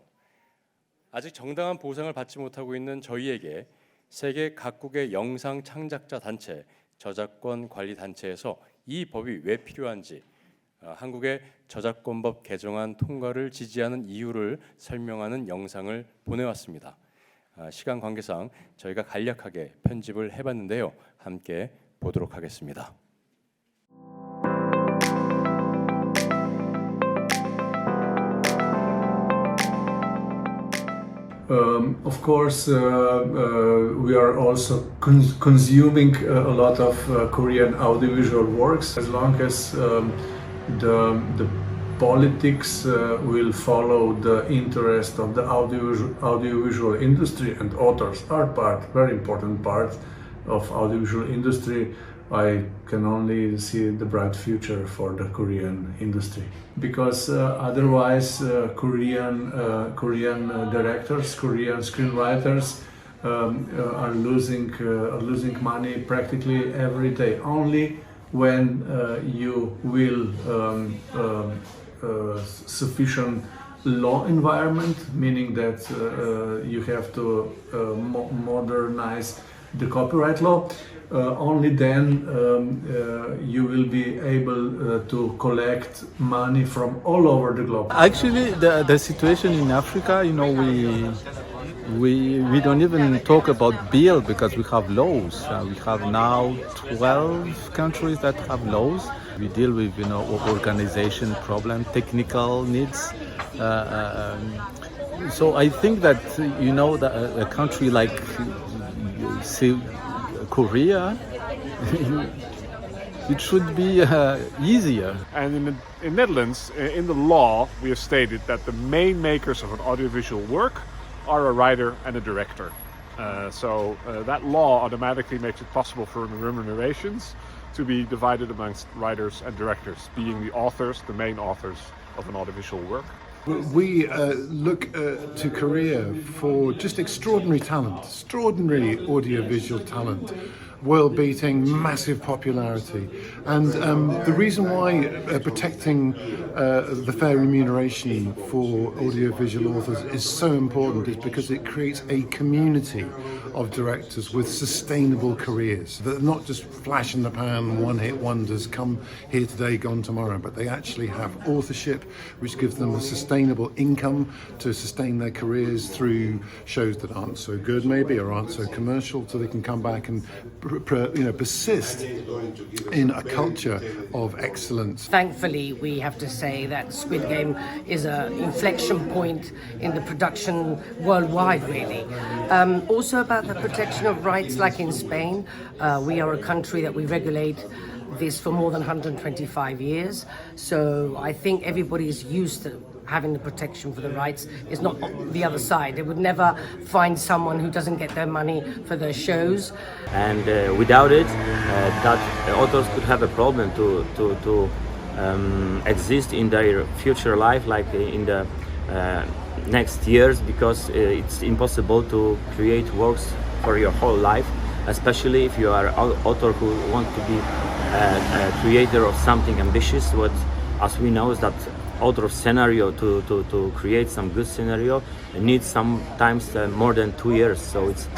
아직 정당한 보상을 받지 못하고 있는 저희에게 세계 각국의 영상 창작자 단체, 저작권 관리 단체에서 이 법이 왜 필요한지, 한국의 저작권법 개정안 통과를 지지하는 이유를 설명하는 영상을 보내왔습니다. 시간 관계상 저희가 간략하게 편집을 해봤는데요. 함께 보도록 하겠습니다. Of course, we are also consuming a lot of Korean audiovisual works. As long as the politics will follow the interest of the audiovisual industry, and authors are very important part of audiovisual industry, I can only see the bright future for the Korean industry. Because otherwise, Korean directors, Korean screenwriters are losing money practically every day. Only when you will sufficient law environment, meaning that you have to modernize the copyright law, only then you will be able to collect money from all over the globe. Actually, the situation in Africa, you know, we don't even talk about bill because we have laws. We have now 12 countries that have laws. We deal with, you know, organization problem, technical needs. So I think that, you know, a country like Korea, it should be easier. And in Netherlands, in the law, we have stated that the main makers of an audiovisual work are a writer and a director. So that law automatically makes it possible for remunerations to be divided amongst writers and directors, being the authors, the main authors of an audiovisual work. We look to Korea for just extraordinary talent, extraordinary audiovisual talent, world-beating, massive popularity. And the reason why protecting the fair remuneration for audiovisual authors is so important is because it creates a community of directors with sustainable careers that are not just flash in the pan, one-hit wonders, come here today, gone tomorrow, but they actually have authorship, which gives them a sustainable income to sustain their careers through shows that aren't so good maybe, or aren't so commercial, so they can come back and persist in a culture of excellence. Thankfully, we have to say that Squid Game is an inflection point in the production worldwide, really. Also about the protection of rights, like in Spain, we are a country that we regulate this for more than 125 years. So I think everybody is used to having the protection for the rights. It's not the other side. They would never find someone who doesn't get their money for their shows. And without it, that authors could have a problem to exist in their future life, like in the next years, because it's impossible to create works for your whole life, especially if you are an author who wants to be a creator of something ambitious. What, as we know, is that author of scenario to create some good scenario needs sometimes more than 2 years. So it's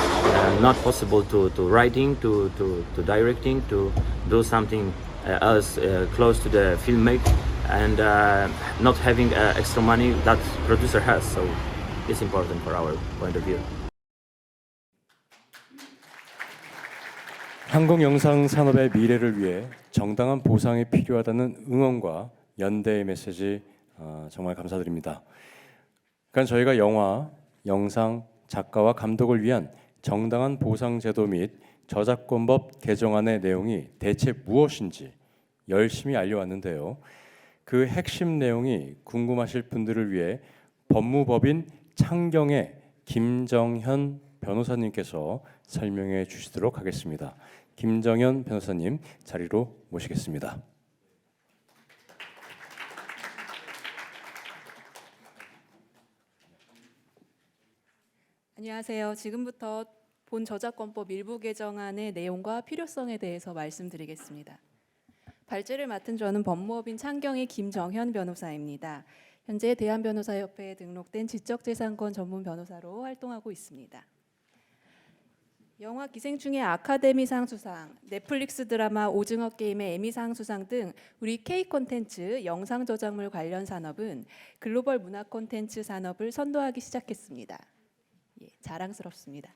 not possible to writing, to directing, to do something else close to the filmmaking, and not having extra money that producer has. So it's important for our point of view. 한국 영상 산업의 미래를 위해 정당한 보상이 필요하다는 응원과 연대의 메시지 정말 감사드립니다. 그러니까 저희가 영화, 영상, 작가와 감독을 위한 정당한 보상 제도 및 저작권법 개정안의 내용이 대체 무엇인지 열심히 알려왔는데요. 그 핵심 내용이 궁금하실 분들을 위해 법무법인 창경의 김정현 변호사님께서 설명해 주시도록 하겠습니다. 김정현 변호사님 자리로 모시겠습니다. 안녕하세요. 지금부터 본 저작권법 일부 개정안의 내용과 필요성에 대해서 말씀드리겠습니다. 발제를 맡은 저는 법무법인 창경의 김정현 변호사입니다. 현재 대한변호사협회에 등록된 지적재산권 전문 변호사로 활동하고 있습니다. 영화 기생충의 아카데미상 수상, 넷플릭스 드라마 오징어 게임의 에미상 수상 등 우리 K 콘텐츠 영상 저작물 관련 산업은 글로벌 문화 콘텐츠 산업을 선도하기 시작했습니다. 자랑스럽습니다.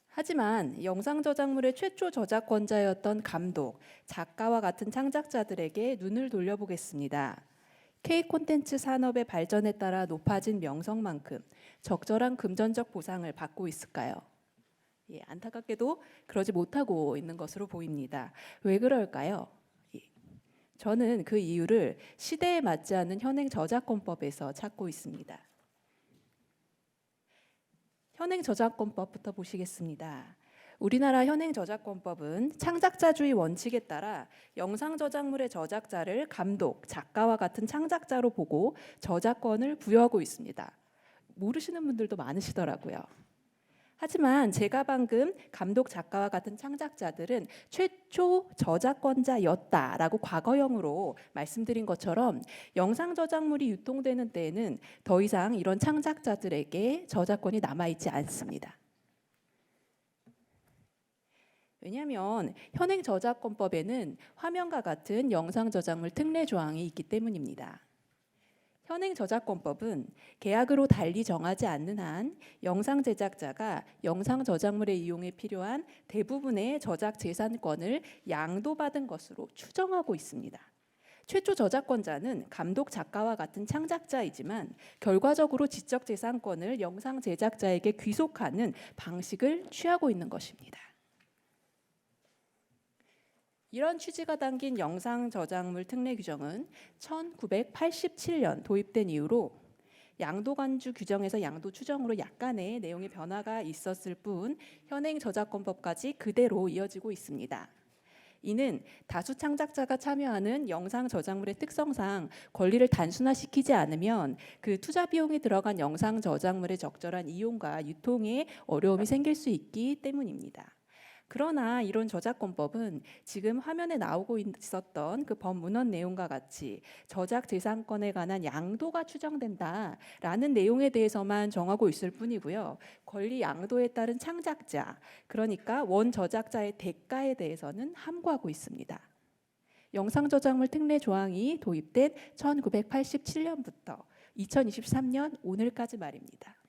하지만 영상 저작물의 최초 저작권자였던 감독, 작가와 같은 창작자들에게 눈을 돌려보겠습니다. K 콘텐츠 산업의 발전에 따라 높아진 명성만큼 적절한 금전적 보상을 받고 있을까요? 예, 안타깝게도 그러지 못하고 있는 것으로 보입니다. 왜 그럴까요? 예, 저는 그 이유를 시대에 맞지 않는 현행 저작권법에서 찾고 있습니다. 현행 저작권법부터 보시겠습니다. 우리나라 현행 저작권법은 창작자주의 원칙에 따라 영상 저작물의 저작자를 감독, 작가와 같은 창작자로 보고 저작권을 부여하고 있습니다. 모르시는 분들도 많으시더라고요. 하지만 제가 방금 감독, 작가와 같은 창작자들은 최초 저작권자였다라고 과거형으로 말씀드린 것처럼 영상 저작물이 유통되는 때에는 더 이상 이런 창작자들에게 저작권이 남아있지 않습니다. 왜냐하면 현행 저작권법에는 화면과 같은 영상 저작물 특례 조항이 있기 때문입니다. 현행 저작권법은 계약으로 달리 정하지 않는 한 영상 제작자가 영상 저작물의 이용에 필요한 대부분의 저작 재산권을 양도받은 것으로 추정하고 있습니다. 최초 저작권자는 감독, 작가와 같은 창작자이지만 결과적으로 지적 재산권을 영상 제작자에게 귀속하는 방식을 취하고 있는 것입니다. 이런 취지가 담긴 영상 저작물 특례 규정은 1987년 도입된 이후로 양도간주 규정에서 양도 추정으로 약간의 내용의 변화가 있었을 뿐 현행 저작권법까지 그대로 이어지고 있습니다. 이는 다수 창작자가 참여하는 영상 저작물의 특성상 권리를 단순화시키지 않으면 그 투자 비용이 들어간 영상 저작물의 적절한 이용과 유통에 어려움이 생길 수 있기 때문입니다. 그러나 이런 저작권법은 지금 화면에 나오고 있었던 그 법문헌 내용과 같이 저작 재산권에 관한 양도가 추정된다라는 내용에 대해서만 정하고 있을 뿐이고요. 권리 양도에 따른 창작자, 그러니까 원 저작자의 대가에 대해서는 함구하고 있습니다. 영상 저작물 특례 조항이 도입된 1987년부터 2023년 오늘까지 말입니다.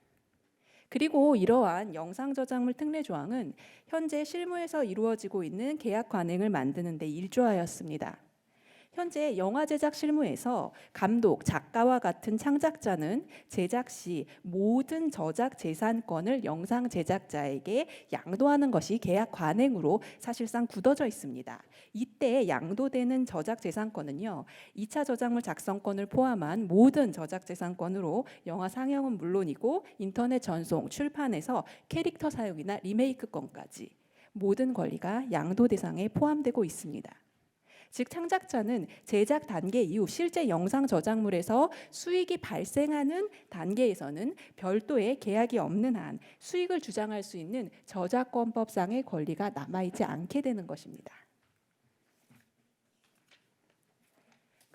그리고 이러한 영상 저작물 특례 조항은 현재 실무에서 이루어지고 있는 계약 관행을 만드는 데 일조하였습니다. 현재 영화 제작 실무에서 감독, 작가와 같은 창작자는 제작 시 모든 저작 재산권을 영상 제작자에게 양도하는 것이 계약 관행으로 사실상 굳어져 있습니다. 이때 양도되는 저작 재산권은요, 2차 저작물 작성권을 포함한 모든 저작 재산권으로 영화 상영은 물론이고 인터넷 전송, 출판에서 캐릭터 사용이나 리메이크권까지 모든 권리가 양도 대상에 포함되고 있습니다. 즉 창작자는 제작 단계 이후 실제 영상 저작물에서 수익이 발생하는 단계에서는 별도의 계약이 없는 한 수익을 주장할 수 있는 저작권법상의 권리가 남아있지 않게 되는 것입니다.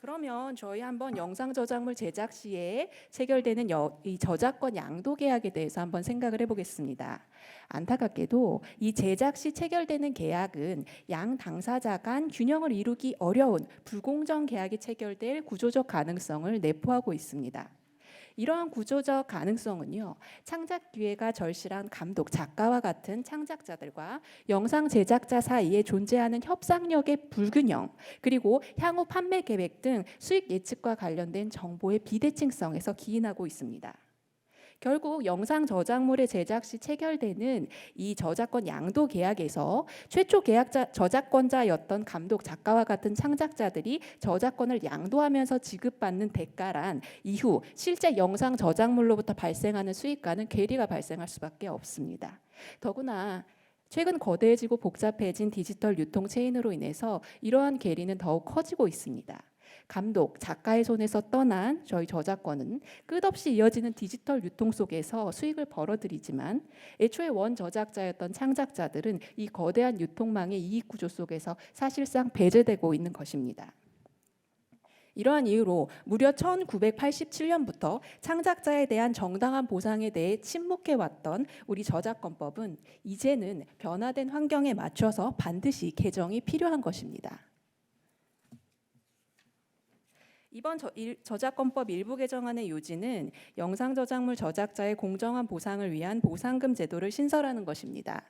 그러면 저희 한번 영상 저작물 제작 시에 체결되는 이 저작권 양도 계약에 대해서 한번 생각을 해보겠습니다. 안타깝게도 이 제작 시 체결되는 계약은 양 당사자 간 균형을 이루기 어려운 불공정 계약이 체결될 구조적 가능성을 내포하고 있습니다. 이러한 구조적 가능성은요, 창작 기회가 절실한 감독, 작가와 같은 창작자들과 영상 제작자 사이에 존재하는 협상력의 불균형, 그리고 향후 판매 계획 등 수익 예측과 관련된 정보의 비대칭성에서 기인하고 있습니다. 결국 영상 저작물의 제작 시 체결되는 이 저작권 양도 계약에서 최초 계약자 저작권자였던 감독, 작가와 같은 창작자들이 저작권을 양도하면서 지급받는 대가란 이후 실제 영상 저작물로부터 발생하는 수익과는 괴리가 발생할 수밖에 없습니다. 더구나 최근 거대해지고 복잡해진 디지털 유통 체인으로 인해서 이러한 괴리는 더욱 커지고 있습니다. 감독, 작가의 손에서 떠난 저희 저작권은 끝없이 이어지는 디지털 유통 속에서 수익을 벌어들이지만 애초에 원 저작자였던 창작자들은 이 거대한 유통망의 이익 구조 속에서 사실상 배제되고 있는 것입니다. 이러한 이유로 무려 1987년부터 창작자에 대한 정당한 보상에 대해 침묵해왔던 우리 저작권법은 이제는 변화된 환경에 맞춰서 반드시 개정이 필요한 것입니다. 이번 저작권법 일부 개정안의 요지는 영상 저작물 저작자의 공정한 보상을 위한 보상금 제도를 신설하는 것입니다.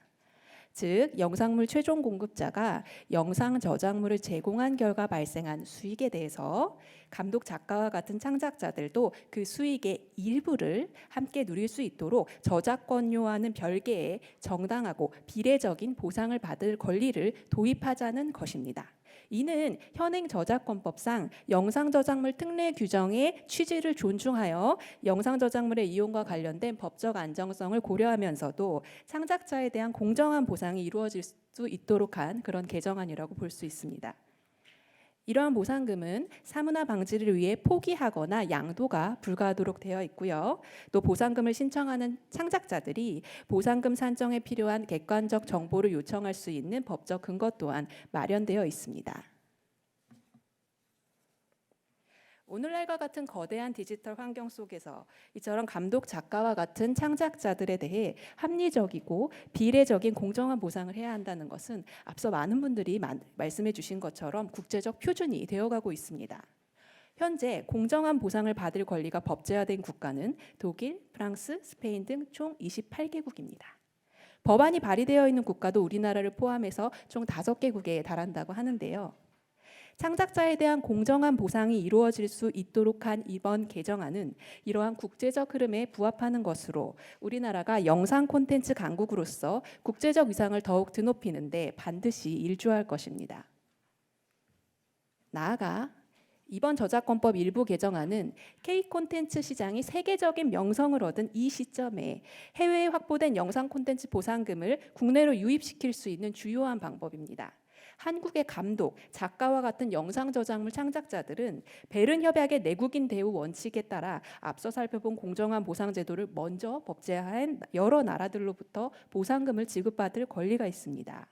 즉 영상물 최종 공급자가 영상 저작물을 제공한 결과 발생한 수익에 대해서 감독 작가와 같은 창작자들도 그 수익의 일부를 함께 누릴 수 있도록 저작권료와는 별개의 정당하고 비례적인 보상을 받을 권리를 도입하자는 것입니다. 이는 현행 저작권법상 영상 저작물 특례 규정의 취지를 존중하여 영상 저작물의 이용과 관련된 법적 안정성을 고려하면서도 창작자에 대한 공정한 보상이 이루어질 수 있도록 한 그런 개정안이라고 볼 수 있습니다. 이러한 보상금은 사문화 방지를 위해 포기하거나 양도가 불가하도록 되어 있고요. 또 보상금을 신청하는 창작자들이 보상금 산정에 필요한 객관적 정보를 요청할 수 있는 법적 근거 또한 마련되어 있습니다. 오늘날과 같은 거대한 디지털 환경 속에서 이처럼 감독 작가와 같은 창작자들에 대해 합리적이고 비례적인 공정한 보상을 해야 한다는 것은 앞서 많은 분들이 말씀해 주신 것처럼 국제적 표준이 되어가고 있습니다. 현재 공정한 보상을 받을 권리가 법제화된 국가는 독일, 프랑스, 스페인 등 총 28개국입니다. 법안이 발의되어 있는 국가도 우리나라를 포함해서 총 5개국에 달한다고 하는데요. 창작자에 대한 공정한 보상이 이루어질 수 있도록 한 이번 개정안은 이러한 국제적 흐름에 부합하는 것으로 우리나라가 영상 콘텐츠 강국으로서 국제적 위상을 더욱 드높이는 데 반드시 일조할 것입니다. 나아가 이번 저작권법 일부 개정안은 K 콘텐츠 시장이 세계적인 명성을 얻은 이 시점에 해외에 확보된 영상 콘텐츠 보상금을 국내로 유입시킬 수 있는 주요한 방법입니다. 한국의 감독, 작가와 같은 영상 저작물 창작자들은 베른 협약의 내국인 대우 원칙에 따라 앞서 살펴본 공정한 보상 제도를 먼저 법제화한 여러 나라들로부터 보상금을 지급받을 권리가 있습니다.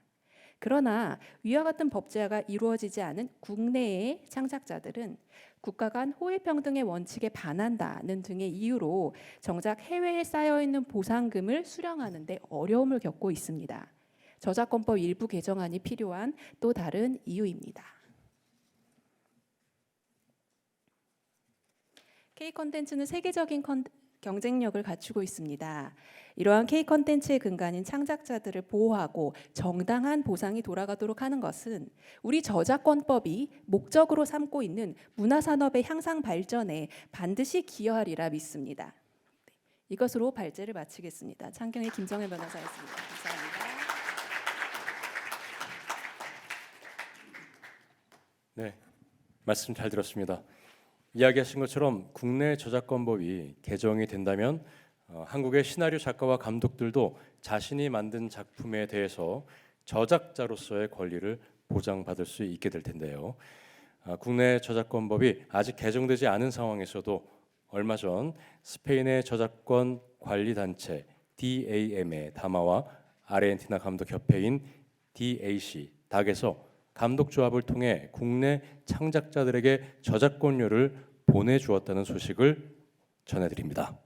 그러나 위와 같은 법제화가 이루어지지 않은 국내의 창작자들은 국가 간 호혜평등의 원칙에 반한다는 등의 이유로 정작 해외에 쌓여있는 보상금을 수령하는 데 어려움을 겪고 있습니다. 저작권법 일부 개정안이 필요한 또 다른 이유입니다. K-콘텐츠는 세계적인 경쟁력을 갖추고 있습니다. 이러한 K-콘텐츠의 근간인 창작자들을 보호하고 정당한 보상이 돌아가도록 하는 것은 우리 저작권법이 목적으로 삼고 있는 문화산업의 향상 발전에 반드시 기여하리라 믿습니다. 이것으로 발제를 마치겠습니다. 창경의 김정혜 변호사였습니다. 감사합니다. 네, 말씀 잘 들었습니다. 이야기하신 것처럼 국내 저작권법이 개정이 된다면 한국의 시나리오 작가와 감독들도 자신이 만든 작품에 대해서 저작자로서의 권리를 보장받을 수 있게 될 텐데요. 국내 저작권법이 아직 개정되지 않은 상황에서도 얼마 전 스페인의 저작권 관리 단체 DAM의 다마와 아르헨티나 감독 협회인 DAC 닥에서 감독 조합을 통해 국내 창작자들에게 저작권료를 보내주었다는 소식을 전해드립니다.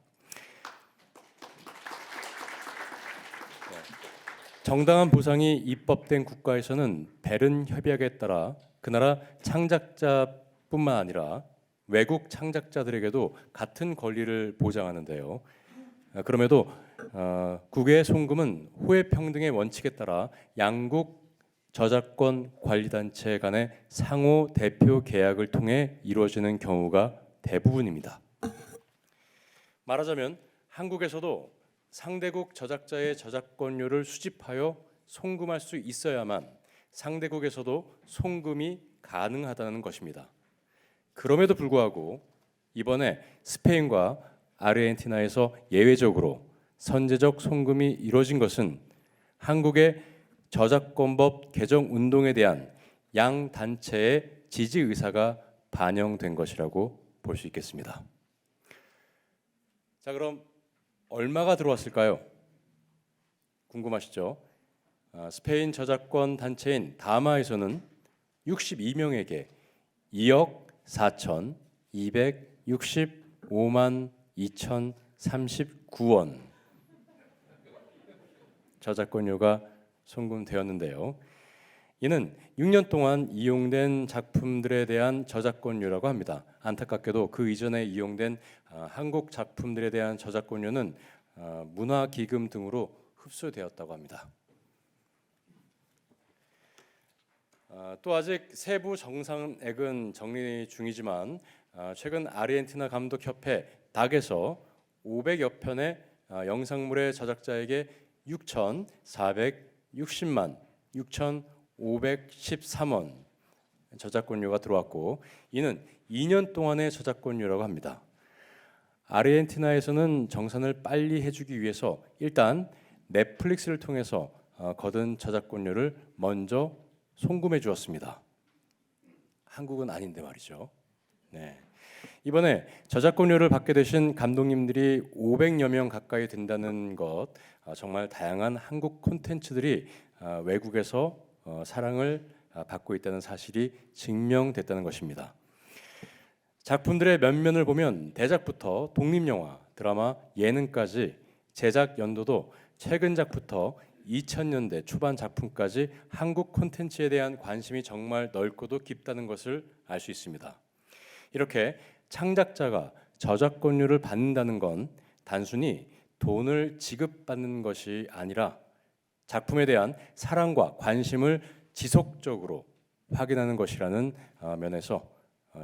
정당한 보상이 입법된 국가에서는 베른 협약에 따라 그 나라 창작자뿐만 아니라 외국 창작자들에게도 같은 권리를 보장하는데요. 그럼에도 국외 송금은 호혜평등의 원칙에 따라 양국 저작권 관리단체 간의 상호 대표 계약을 통해 이루어지는 경우가 대부분입니다. 말하자면 한국에서도 상대국 저작자의 저작권료를 수집하여 송금할 수 있어야만 상대국에서도 송금이 가능하다는 것입니다. 그럼에도 불구하고 이번에 스페인과 아르헨티나에서 예외적으로 선제적 송금이 이루어진 것은 한국의 저작권법 개정 운동에 대한 양 단체의 지지 의사가 반영된 것이라고 볼 수 있겠습니다. 자, 그럼 얼마가 들어왔을까요? 궁금하시죠? 스페인 저작권 단체인 다마에서는 62명에게 2억 4,265만 2,039원 저작권료가 송금되었는데요. 이는 6년 동안 이용된 작품들에 대한 저작권료라고 합니다. 안타깝게도 그 이전에 이용된 한국 작품들에 대한 저작권료는 문화기금 등으로 흡수되었다고 합니다. 또 아직 세부 정산액은 정리 중이지만 최근 아르헨티나 감독협회 닥에서 500여 편의 영상물의 저작자에게 6,460만 6,513원 저작권료가 들어왔고, 이는 2년 동안의 저작권료라고 합니다. 아르헨티나에서는 정산을 빨리 해주기 위해서 일단 넷플릭스를 통해서 거둔 저작권료를 먼저 송금해 주었습니다. 한국은 아닌데 말이죠. 네. 이번에 저작권료를 받게 되신 감독님들이 500여 명 가까이 된다는 것, 정말 다양한 한국 콘텐츠들이 외국에서 사랑을 받고 있다는 사실이 증명됐다는 것입니다. 작품들의 면면을 보면 대작부터 독립영화, 드라마, 예능까지 제작 연도도 최근 작부터 2000년대 초반 작품까지 한국 콘텐츠에 대한 관심이 정말 넓고도 깊다는 것을 알 수 있습니다. 이렇게 창작자가 저작권료를 받는다는 건 단순히 돈을 지급받는 것이 아니라 작품에 대한 사랑과 관심을 지속적으로 확인하는 것이라는 면에서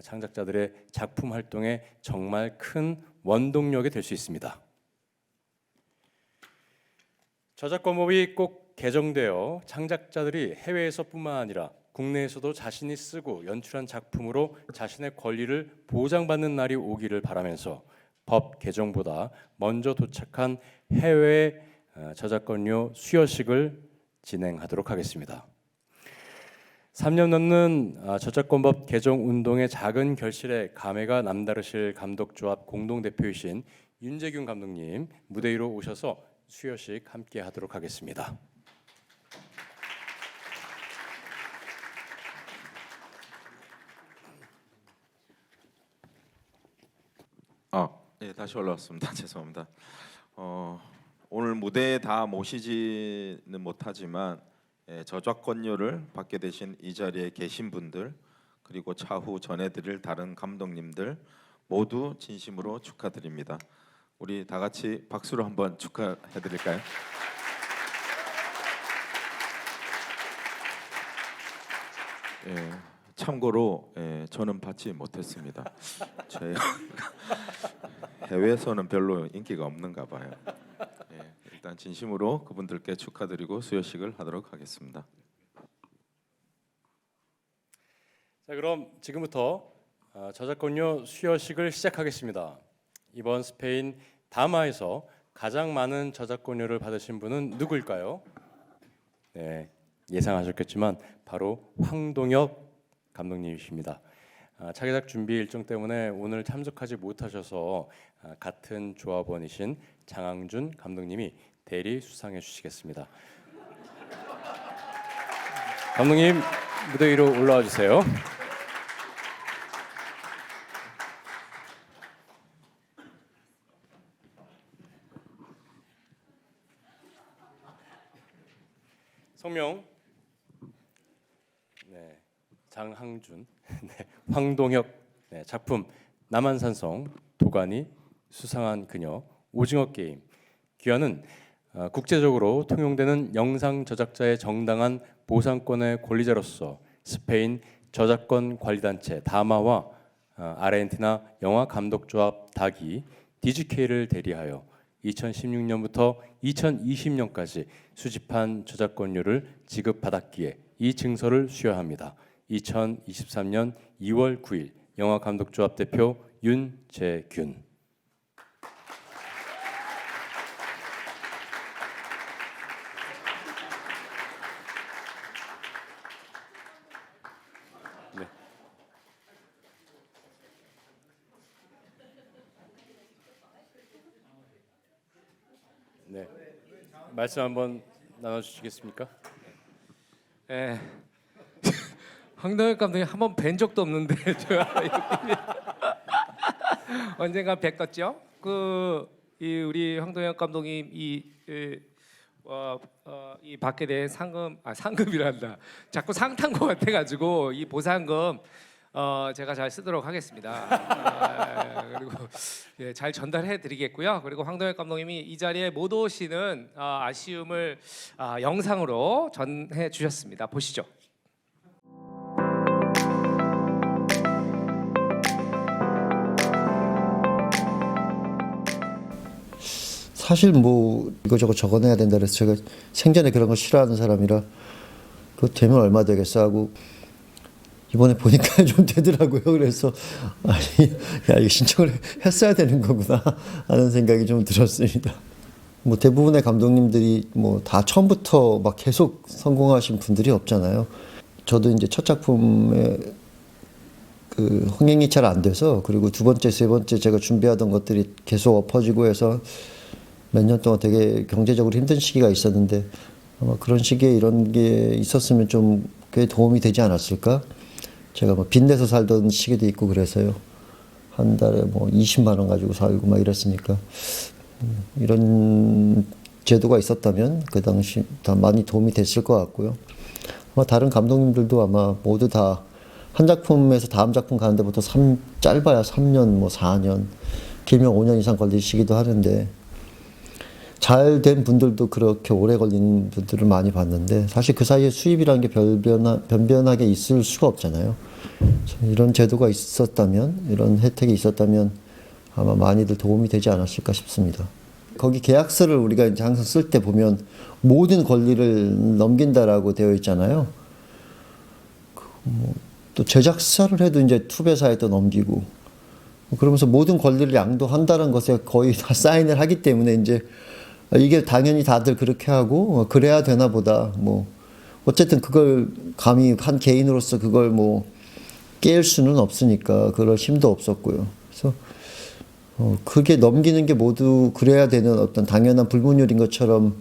창작자들의 작품 활동에 정말 큰 원동력이 될 수 있습니다. 저작권법이 꼭 개정되어 창작자들이 해외에서뿐만 아니라 국내에서도 자신이 쓰고 연출한 작품으로 자신의 권리를 보장받는 날이 오기를 바라면서 법 개정보다 먼저 도착한 해외 저작권료 수여식을 진행하도록 하겠습니다. 3년 넘는 저작권법 개정 운동의 작은 결실에 감회가 남다르실 감독조합 공동대표이신 윤재균 감독님 무대 위로 오셔서 수여식 함께 하도록 하겠습니다. 네, 다시 올라왔습니다. 죄송합니다. 오늘 무대에 다 모시지는 못하지만 저작권료를 받게 되신 이 자리에 계신 분들, 그리고 차후 전해드릴 다른 감독님들 모두 진심으로 축하드립니다. 우리 다 같이 박수로 한번 축하해드릴까요? 참고로 저는 받지 못했습니다. 제 해외에서는 별로 인기가 없는가 봐요. 일단 진심으로 그분들께 축하드리고 수여식을 하도록 하겠습니다. 자, 그럼 지금부터 저작권료 수여식을 시작하겠습니다. 이번 스페인 다마에서 가장 많은 저작권료를 받으신 분은 누구일까요? 네, 예상하셨겠지만 바로 황동혁 감독님이십니다. 차기작 준비 일정 때문에 오늘 참석하지 못하셔서 같은 조합원이신 장항준 감독님이 대리 수상해 주시겠습니다. 감독님 무대 위로 올라와 주세요. 성명 장항준, 황동혁, 작품 남한산성, 도가니, 수상한 그녀, 오징어 게임. 기여는 국제적으로 통용되는 영상 저작자의 정당한 보상권의 권리자로서 스페인 저작권 관리단체 다마와 아르헨티나 영화 감독조합 닥이 DGK를 대리하여 2016년부터 2020년까지 수집한 저작권료를 지급받았기에 이 증서를 수여합니다. 2023년 2월 9일 영화감독조합 대표 윤재균. 네, 말씀 한번 나눠주시겠습니까? 네. 황동혁 감독님 한 번 뵌 적도 없는데 언젠가 뵀겠죠. 우리 황동혁 감독님 이 받게 된 상금이란다. 자꾸 상 탄 것 같아가지고 이 보상금 제가 잘 쓰도록 하겠습니다. 그리고 잘 전달해드리겠고요. 그리고 황동혁 감독님이 이 자리에 못 오시는 아쉬움을 영상으로 전해 주셨습니다. 보시죠. 사실 뭐 이거저거 적어내야 된다 그래서 제가 생전에 그런 거 싫어하는 사람이라 그거 되면 얼마 되겠어 하고 이번에 보니까 좀 되더라고요. 그래서 아니, 야 이거 신청을 했어야 되는 거구나 하는 생각이 좀 들었습니다. 뭐 대부분의 감독님들이 뭐 다 처음부터 막 계속 성공하신 분들이 없잖아요. 저도 이제 첫 작품에 그 흥행이 잘 안 돼서 그리고 두 번째, 세 번째 제가 준비하던 것들이 계속 엎어지고 해서 몇 년 동안 되게 경제적으로 힘든 시기가 있었는데 아마 그런 시기에 이런 게 있었으면 좀 꽤 도움이 되지 않았을까? 제가 뭐 빚내서 살던 시기도 있고 그래서요. 한 달에 뭐 20만 원 가지고 살고 막 이랬으니까 이런 제도가 있었다면 그 당시 다 많이 도움이 됐을 것 같고요. 아마 다른 감독님들도 아마 모두 다 한 작품에서 다음 작품 가는데 보통 짧아야 3년, 뭐 4년, 길면 5년 이상 걸리시기도 하는데 잘 된 분들도 그렇게 오래 걸리는 분들을 많이 봤는데 사실 그 사이에 수입이라는 게 변변하게 있을 수가 없잖아요. 이런 제도가 있었다면, 이런 혜택이 있었다면 아마 많이들 도움이 되지 않았을까 싶습니다. 거기 계약서를 우리가 이제 항상 쓸 때 보면 모든 권리를 넘긴다라고 되어 있잖아요. 또 제작사를 해도 이제 투배사에 또 넘기고 그러면서 모든 권리를 양도한다는 것에 거의 다 사인을 하기 때문에 이제 이게 당연히 다들 그렇게 하고 그래야 되나 보다. 뭐 어쨌든 그걸 감히 한 개인으로서 그걸 뭐 깰 수는 없으니까 그럴 힘도 없었고요. 그래서 그게 넘기는 게 모두 그래야 되는 어떤 당연한 불문율인 것처럼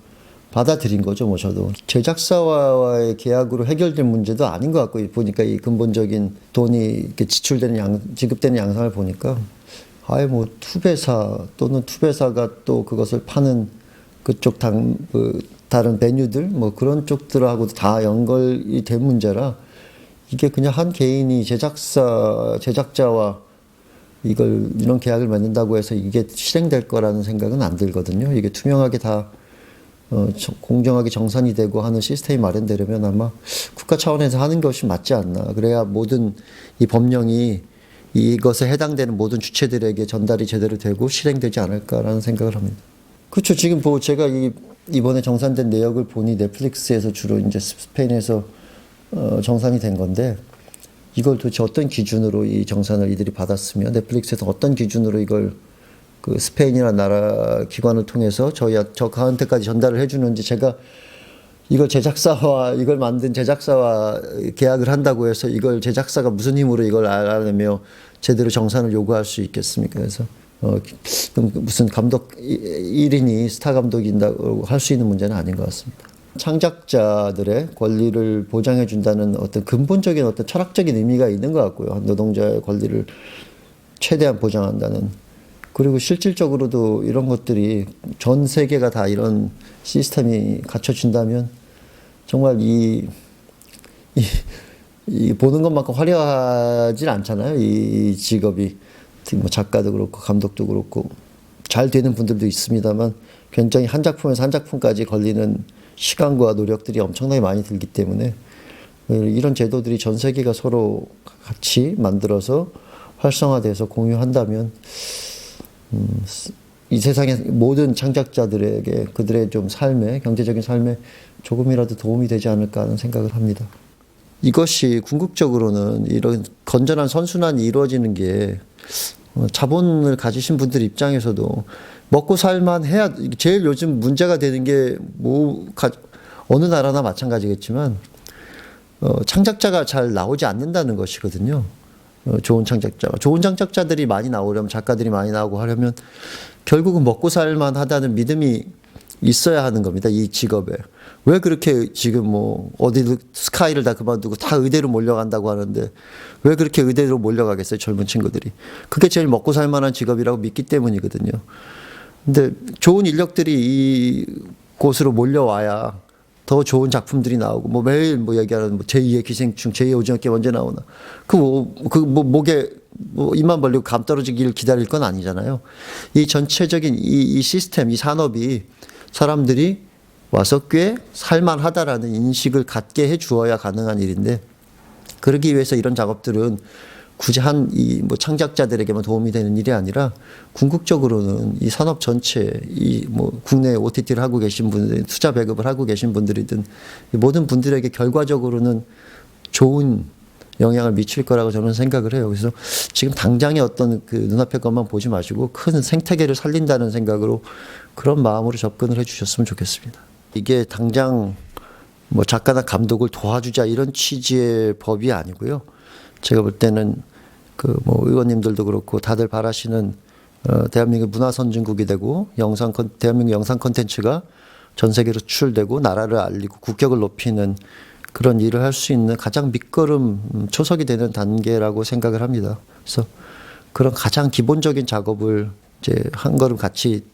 받아들인 거죠. 뭐 저도 제작사와의 계약으로 해결된 문제도 아닌 것 같고 보니까 이 근본적인 돈이 이렇게 지급되는 양상을 보니까 아예 뭐 투배사 또는 투배사가 또 그것을 파는 그쪽 다른 베뉴들 뭐 그런 쪽들하고도 다 연결이 된 문제라 이게 그냥 한 개인이 제작자와 이런 계약을 맺는다고 해서 이게 실행될 거라는 생각은 안 들거든요. 이게 투명하게 다 공정하게 정산이 되고 하는 시스템이 마련되려면 아마 국가 차원에서 하는 것이 맞지 않나. 그래야 모든 이 법령이 이것에 해당되는 모든 주체들에게 전달이 제대로 되고 실행되지 않을까라는 생각을 합니다. 그렇죠. 지금 제가 이번에 정산된 내역을 보니 넷플릭스에서 주로 이제 스페인에서 정산이 된 건데 이걸 도대체 어떤 기준으로 이 정산을 이들이 받았으며 넷플릭스에서 어떤 기준으로 이걸 그 스페인이라는 나라 기관을 통해서 저한테까지 전달을 해주는지 제가 이걸 이걸 만든 제작사와 계약을 한다고 해서 이걸 제작사가 무슨 힘으로 이걸 알아내며 제대로 정산을 요구할 수 있겠습니까? 그래서 무슨 감독 1인이 스타 감독인다고 할 수 있는 문제는 아닌 것 같습니다. 창작자들의 권리를 보장해 준다는 어떤 근본적인 어떤 철학적인 의미가 있는 것 같고요. 노동자의 권리를 최대한 보장한다는. 그리고 실질적으로도 이런 것들이 전 세계가 다 이런 시스템이 갖춰진다면 정말 이 보는 것만큼 화려하진 않잖아요. 이 직업이 뭐 작가도 그렇고 감독도 그렇고 잘 되는 분들도 있습니다만 굉장히 한 작품에서 한 작품까지 걸리는 시간과 노력들이 엄청나게 많이 들기 때문에 이런 제도들이 전 세계가 서로 같이 만들어서 활성화돼서 공유한다면 이 세상의 모든 창작자들에게 그들의 좀 삶에 경제적인 삶에 조금이라도 도움이 되지 않을까 하는 생각을 합니다. 이것이 궁극적으로는 이런 건전한 선순환이 이루어지는 게 자본을 가지신 분들 입장에서도 먹고 살만 해야 제일 요즘 문제가 되는 게 어느 나라나 마찬가지겠지만 창작자가 잘 나오지 않는다는 것이거든요. 좋은 창작자들이 많이 나오려면 작가들이 많이 나오고 하려면 결국은 먹고 살만 하다는 믿음이 있어야 하는 겁니다. 이 직업에. 왜 그렇게 지금 뭐 어디 스카이를 다 그만두고 다 의대로 몰려간다고 하는데 왜 그렇게 의대로 몰려가겠어요, 젊은 친구들이. 그게 제일 먹고 살만한 직업이라고 믿기 때문이거든요. 근데 좋은 인력들이 이곳으로 몰려와야 더 좋은 작품들이 나오고 뭐 매일 뭐 얘기하는 뭐 제2의 기생충, 제2의 오징어 게임 언제 나오나 목에 입만 벌리고 감 떨어지기를 기다릴 건 아니잖아요. 이 전체적인 이 시스템, 이 산업이 사람들이 와서 꽤 살만하다라는 인식을 갖게 해 주어야 가능한 일인데 그러기 위해서 이런 작업들은 굳이 한 이 뭐 창작자들에게만 도움이 되는 일이 아니라 궁극적으로는 이 산업 전체 이 뭐 국내 OTT를 하고 계신 분들, 투자 배급을 하고 계신 분들이든 모든 분들에게 결과적으로는 좋은 영향을 미칠 거라고 저는 생각을 해요. 그래서 지금 당장의 어떤 그 눈앞의 것만 보지 마시고 큰 생태계를 살린다는 생각으로 그런 마음으로 접근을 해주셨으면 좋겠습니다. 이게 당장 뭐 작가나 감독을 도와주자 이런 취지의 법이 아니고요. 제가 볼 때는 그 뭐 의원님들도 그렇고 다들 바라시는 대한민국 문화 선진국이 되고 대한민국 영상 콘텐츠가 전 세계로 수출되고 나라를 알리고 국격을 높이는 그런 일을 할 수 있는 가장 밑거름 초석이 되는 단계라고 생각을 합니다. 그래서 그런 가장 기본적인 작업을 이제 한 걸음 같이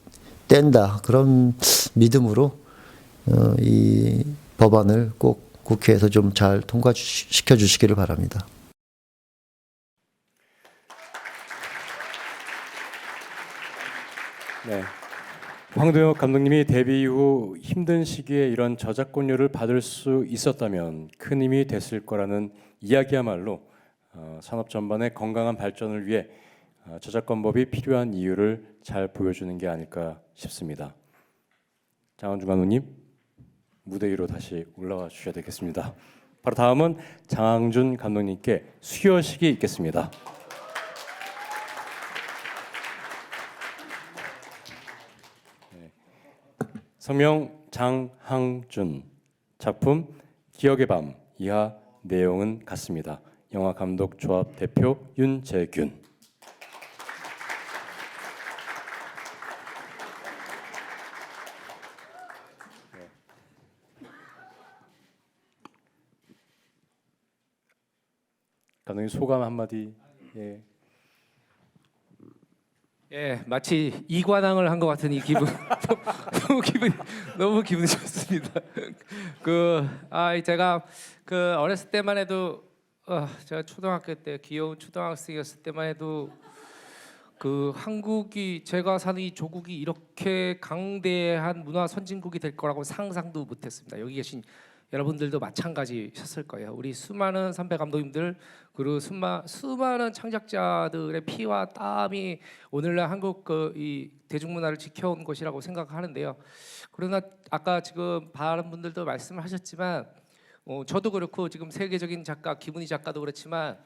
뗀다 그런 믿음으로 이 법안을 꼭 국회에서 좀 잘 통과시켜 주시기를 바랍니다. 네. 황도혁 감독님이 데뷔 이후 힘든 시기에 이런 저작권료를 받을 수 있었다면 큰 힘이 됐을 거라는 이야기야말로 산업 전반의 건강한 발전을 위해 저작권법이 필요한 이유를 잘 보여주는 게 아닐까 싶습니다. 장항준 감독님 무대 위로 다시 올라와 주셔야 되겠습니다. 바로 다음은 장항준 감독님께 수여식이 있겠습니다. 성명 장항준, 작품 기억의 밤, 이하 내용은 같습니다. 영화감독조합 대표 윤재균. 감독님 소감 한마디. 예. 예, 마치 이관왕을 한 것 같은 이 기분. 너무 기분이 좋습니다. 제가 어렸을 때만 해도 제가 초등학교 때 귀여운 초등학생이었을 때만 해도 한국이 제가 사는 이 조국이 이렇게 강대한 문화 선진국이 될 거라고 상상도 못했습니다. 여기 계신 여러분들도 마찬가지셨을 거예요. 우리 수많은 선배 감독님들 그리고 수많은 창작자들의 피와 땀이 오늘날 한국 이 대중문화를 지켜온 것이라고 생각하는데요. 그러나 아까 지금 다른 분들도 말씀을 하셨지만 저도 그렇고 지금 세계적인 작가 김은희 작가도 그렇지만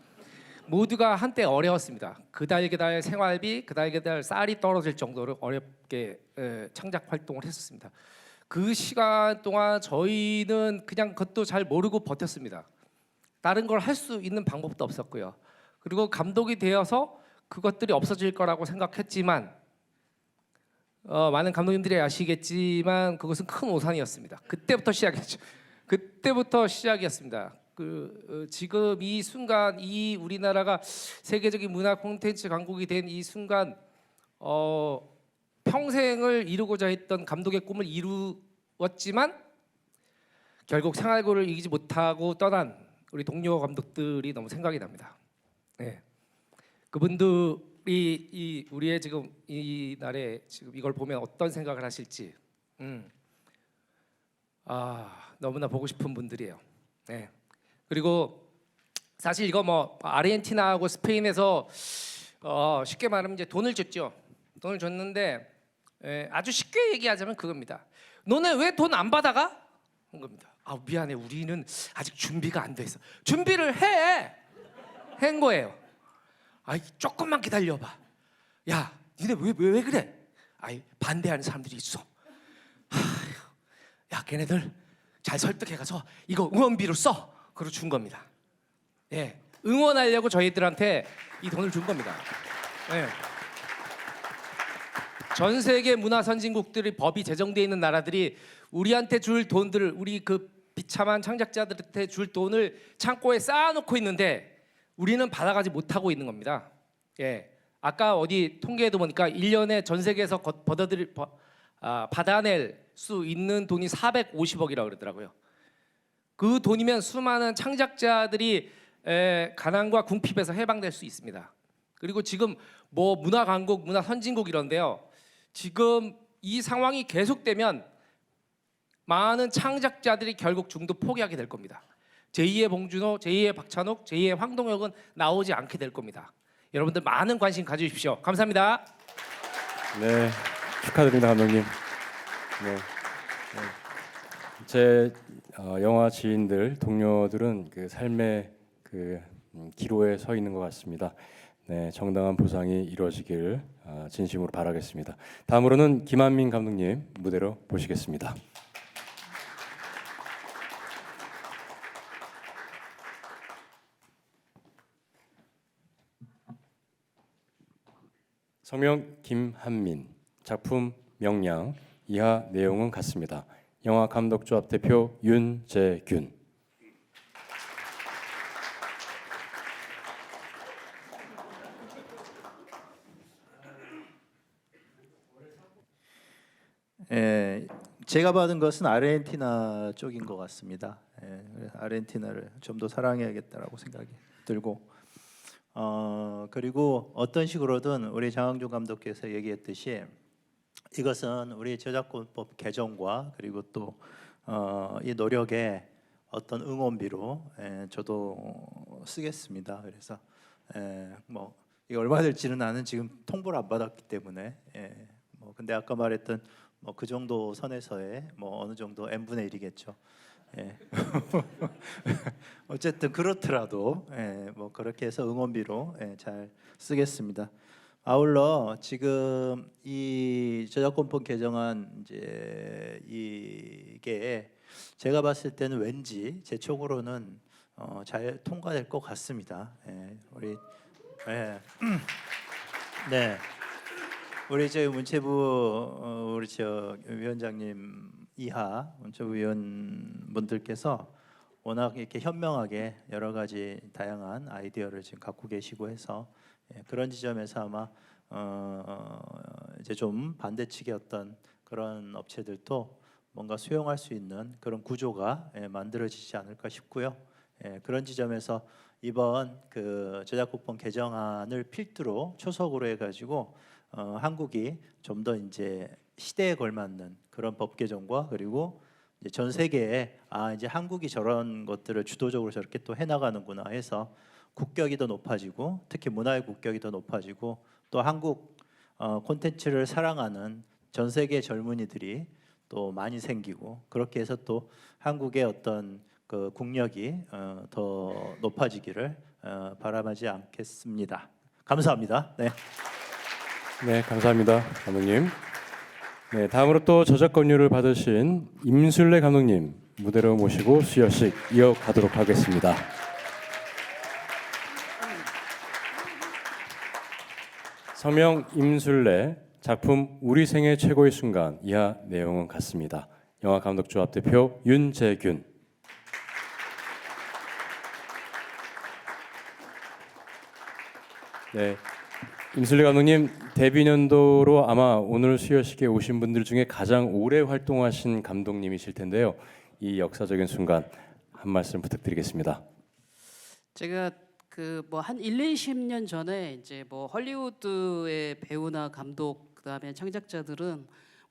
모두가 한때 어려웠습니다. 그달 생활비, 그달 쌀이 떨어질 정도로 어렵게 창작 활동을 했었습니다. 그 시간 동안 저희는 그냥 그것도 잘 모르고 버텼습니다. 다른 걸 할 수 있는 방법도 없었고요. 그리고 감독이 되어서 그것들이 없어질 거라고 생각했지만 많은 감독님들이 아시겠지만 그것은 큰 오산이었습니다. 그때부터 시작했죠. 그때부터 시작이었습니다. 지금 이 순간 이 우리나라가 세계적인 문화 콘텐츠 강국이 된 이 순간 평생을 이루고자 했던 감독의 꿈을 이루었지만 결국 생활고를 이기지 못하고 떠난 우리 동료 감독들이 너무 생각이 납니다. 네. 그분들이 우리의 지금 이 날에 지금 이걸 보면 어떤 생각을 하실지 너무나 보고 싶은 분들이에요. 네. 그리고 사실 이거 뭐 아르헨티나하고 스페인에서 쉽게 말하면 이제 돈을 줬죠. 돈을 줬는데 아주 쉽게 얘기하자면 그겁니다. 너네 왜 돈 안 받아가? 한 겁니다. 미안해, 우리는 아직 준비가 안 돼 있어. 준비를 한 거예요. 조금만 기다려봐. 야, 니네 왜 그래? 반대하는 사람들이 있어. 야, 걔네들 잘 설득해가서 이거 응원비로 써. 그러고 준 겁니다. 예, 응원하려고 저희들한테 이 돈을 준 겁니다. 예. 전 세계 문화 선진국들의 법이 제정되어 있는 나라들이 우리한테 줄 돈들을 우리 비참한 창작자들한테 줄 돈을 창고에 쌓아놓고 있는데 우리는 받아가지 못하고 있는 겁니다. 예, 아까 어디 통계에도 보니까 1년에 전 세계에서 받아낼 수 있는 돈이 450억이라고 그러더라고요. 그 돈이면 수많은 창작자들이 가난과 궁핍에서 해방될 수 있습니다. 그리고 지금 뭐 문화 강국, 문화 선진국 이런데요. 지금 이 상황이 계속되면 많은 창작자들이 결국 중도 포기하게 될 겁니다. 제2의 봉준호, 제2의 박찬욱, 제2의 황동혁은 나오지 않게 될 겁니다. 여러분들 많은 관심 가져주십시오. 감사합니다. 네, 축하드립니다, 감독님. 네. 제 영화 지인들, 동료들은 그 삶의 그 기로에 서 있는 것 같습니다. 네, 정당한 보상이 이루어지길 진심으로 바라겠습니다. 다음으로는 김한민 감독님 무대로 모시겠습니다. 성명 김한민, 작품 명량, 이하 내용은 같습니다. 영화 감독조합 대표 윤재균. 제가 받은 것은 아르헨티나 쪽인 것 같습니다. 아르헨티나를 좀 더 사랑해야겠다라고 생각이 들고, 그리고 어떤 식으로든 우리 장항준 감독께서 얘기했듯이 이것은 우리 저작권법 개정과 그리고 또 이 노력에 어떤 응원비로 저도 쓰겠습니다. 그래서 뭐 이게 얼마 될지는 나는 지금 통보를 안 받았기 때문에 뭐 근데 아까 말했던 뭐 그 정도 선에서의 뭐 어느 정도 n분의 1이겠죠. 어쨌든 그렇더라도 뭐 그렇게 해서 응원비로 잘 쓰겠습니다. 아울러 지금 이 저작권법 개정안 이제 이게 제가 봤을 때는 왠지 제 쪽으로는 잘 통과될 것 같습니다. 우리 네. 우리 저 문체부 우리 저 위원장님 이하 문체부 위원분들께서 워낙 이렇게 현명하게 여러 가지 다양한 아이디어를 지금 갖고 계시고 해서 그런 지점에서 아마 이제 좀 반대측의 어떤 그런 업체들도 뭔가 수용할 수 있는 그런 구조가 만들어지지 않을까 싶고요. 그런 지점에서 이번 그 저작권법 개정안을 필두로 초석으로 해가지고 한국이 좀 더 이제 시대에 걸맞는 그런 법 개정과 그리고 이제 전 세계에 이제 한국이 저런 것들을 주도적으로 저렇게 또 해나가는구나 해서 국격이 더 높아지고 특히 문화의 국격이 더 높아지고 또 한국 콘텐츠를 사랑하는 전 세계 젊은이들이 또 많이 생기고 그렇게 해서 또 한국의 어떤 그 국력이 더 높아지기를 바람하지 않겠습니다. 감사합니다. 네. 네, 감사합니다, 감독님. 네, 다음으로 또 저작권료를 받으신 임술래 감독님 무대로 모시고 수여식 이어가도록 하겠습니다. 성명 임술래, 작품 우리 생애 최고의 순간, 이하 내용은 같습니다. 영화 감독조합 대표 윤재균. 네, 임술래 감독님 데뷔 년도로 아마 오늘 수여식에 오신 분들 중에 가장 오래 활동하신 감독님이실 텐데요. 이 역사적인 순간 한 말씀 부탁드리겠습니다. 제가 그 뭐 한 1, 20년 전에 이제 뭐 헐리우드의 배우나 감독 그다음에 창작자들은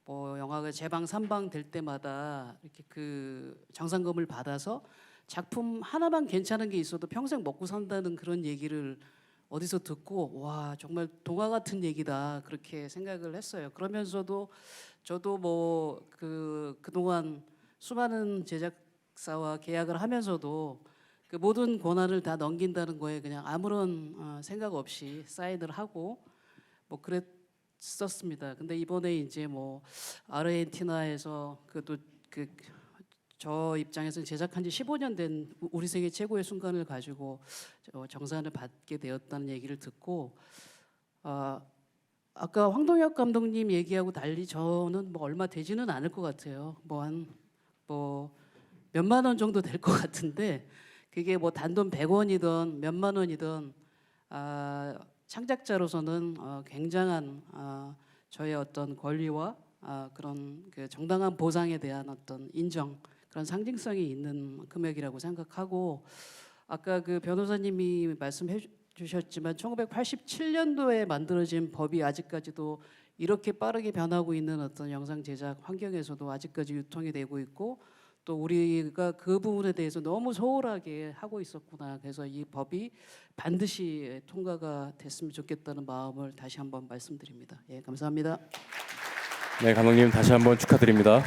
뭐 영화가 재방 3방 될 때마다 이렇게 그 정상금을 받아서 작품 하나만 괜찮은 게 있어도 평생 먹고 산다는 그런 얘기를 어디서 듣고 와 정말 동화 같은 얘기다 그렇게 생각을 했어요. 그러면서도 저도 뭐 그동안 수많은 제작사와 계약을 하면서도 그 모든 권한을 다 넘긴다는 거에 그냥 아무런 생각 없이 사인을 하고 뭐 그랬었습니다. 근데 이번에 이제 뭐 아르헨티나에서 그또 저 입장에서는 제작한 지 15년 된 우리 생애 최고의 순간을 가지고 정산을 받게 되었다는 얘기를 듣고 아까 황동혁 감독님 얘기하고 달리 저는 뭐 얼마 되지는 않을 것 같아요. 뭐 한 몇만 원 정도 될 것 같은데 그게 뭐 단돈 100원이든 몇만 원이든 창작자로서는 굉장한 저의 어떤 권리와 그런 그 정당한 보상에 대한 어떤 인정 그런 상징성이 있는 금액이라고 생각하고 아까 그 변호사님이 말씀해 주셨지만 1987년도에 만들어진 법이 아직까지도 이렇게 빠르게 변하고 있는 어떤 영상 제작 환경에서도 아직까지 유통이 되고 있고 또 우리가 그 부분에 대해서 너무 소홀하게 하고 있었구나. 그래서 이 법이 반드시 통과가 됐으면 좋겠다는 마음을 다시 한번 말씀드립니다. 예, 감사합니다. 네, 감독님 다시 한번 축하드립니다.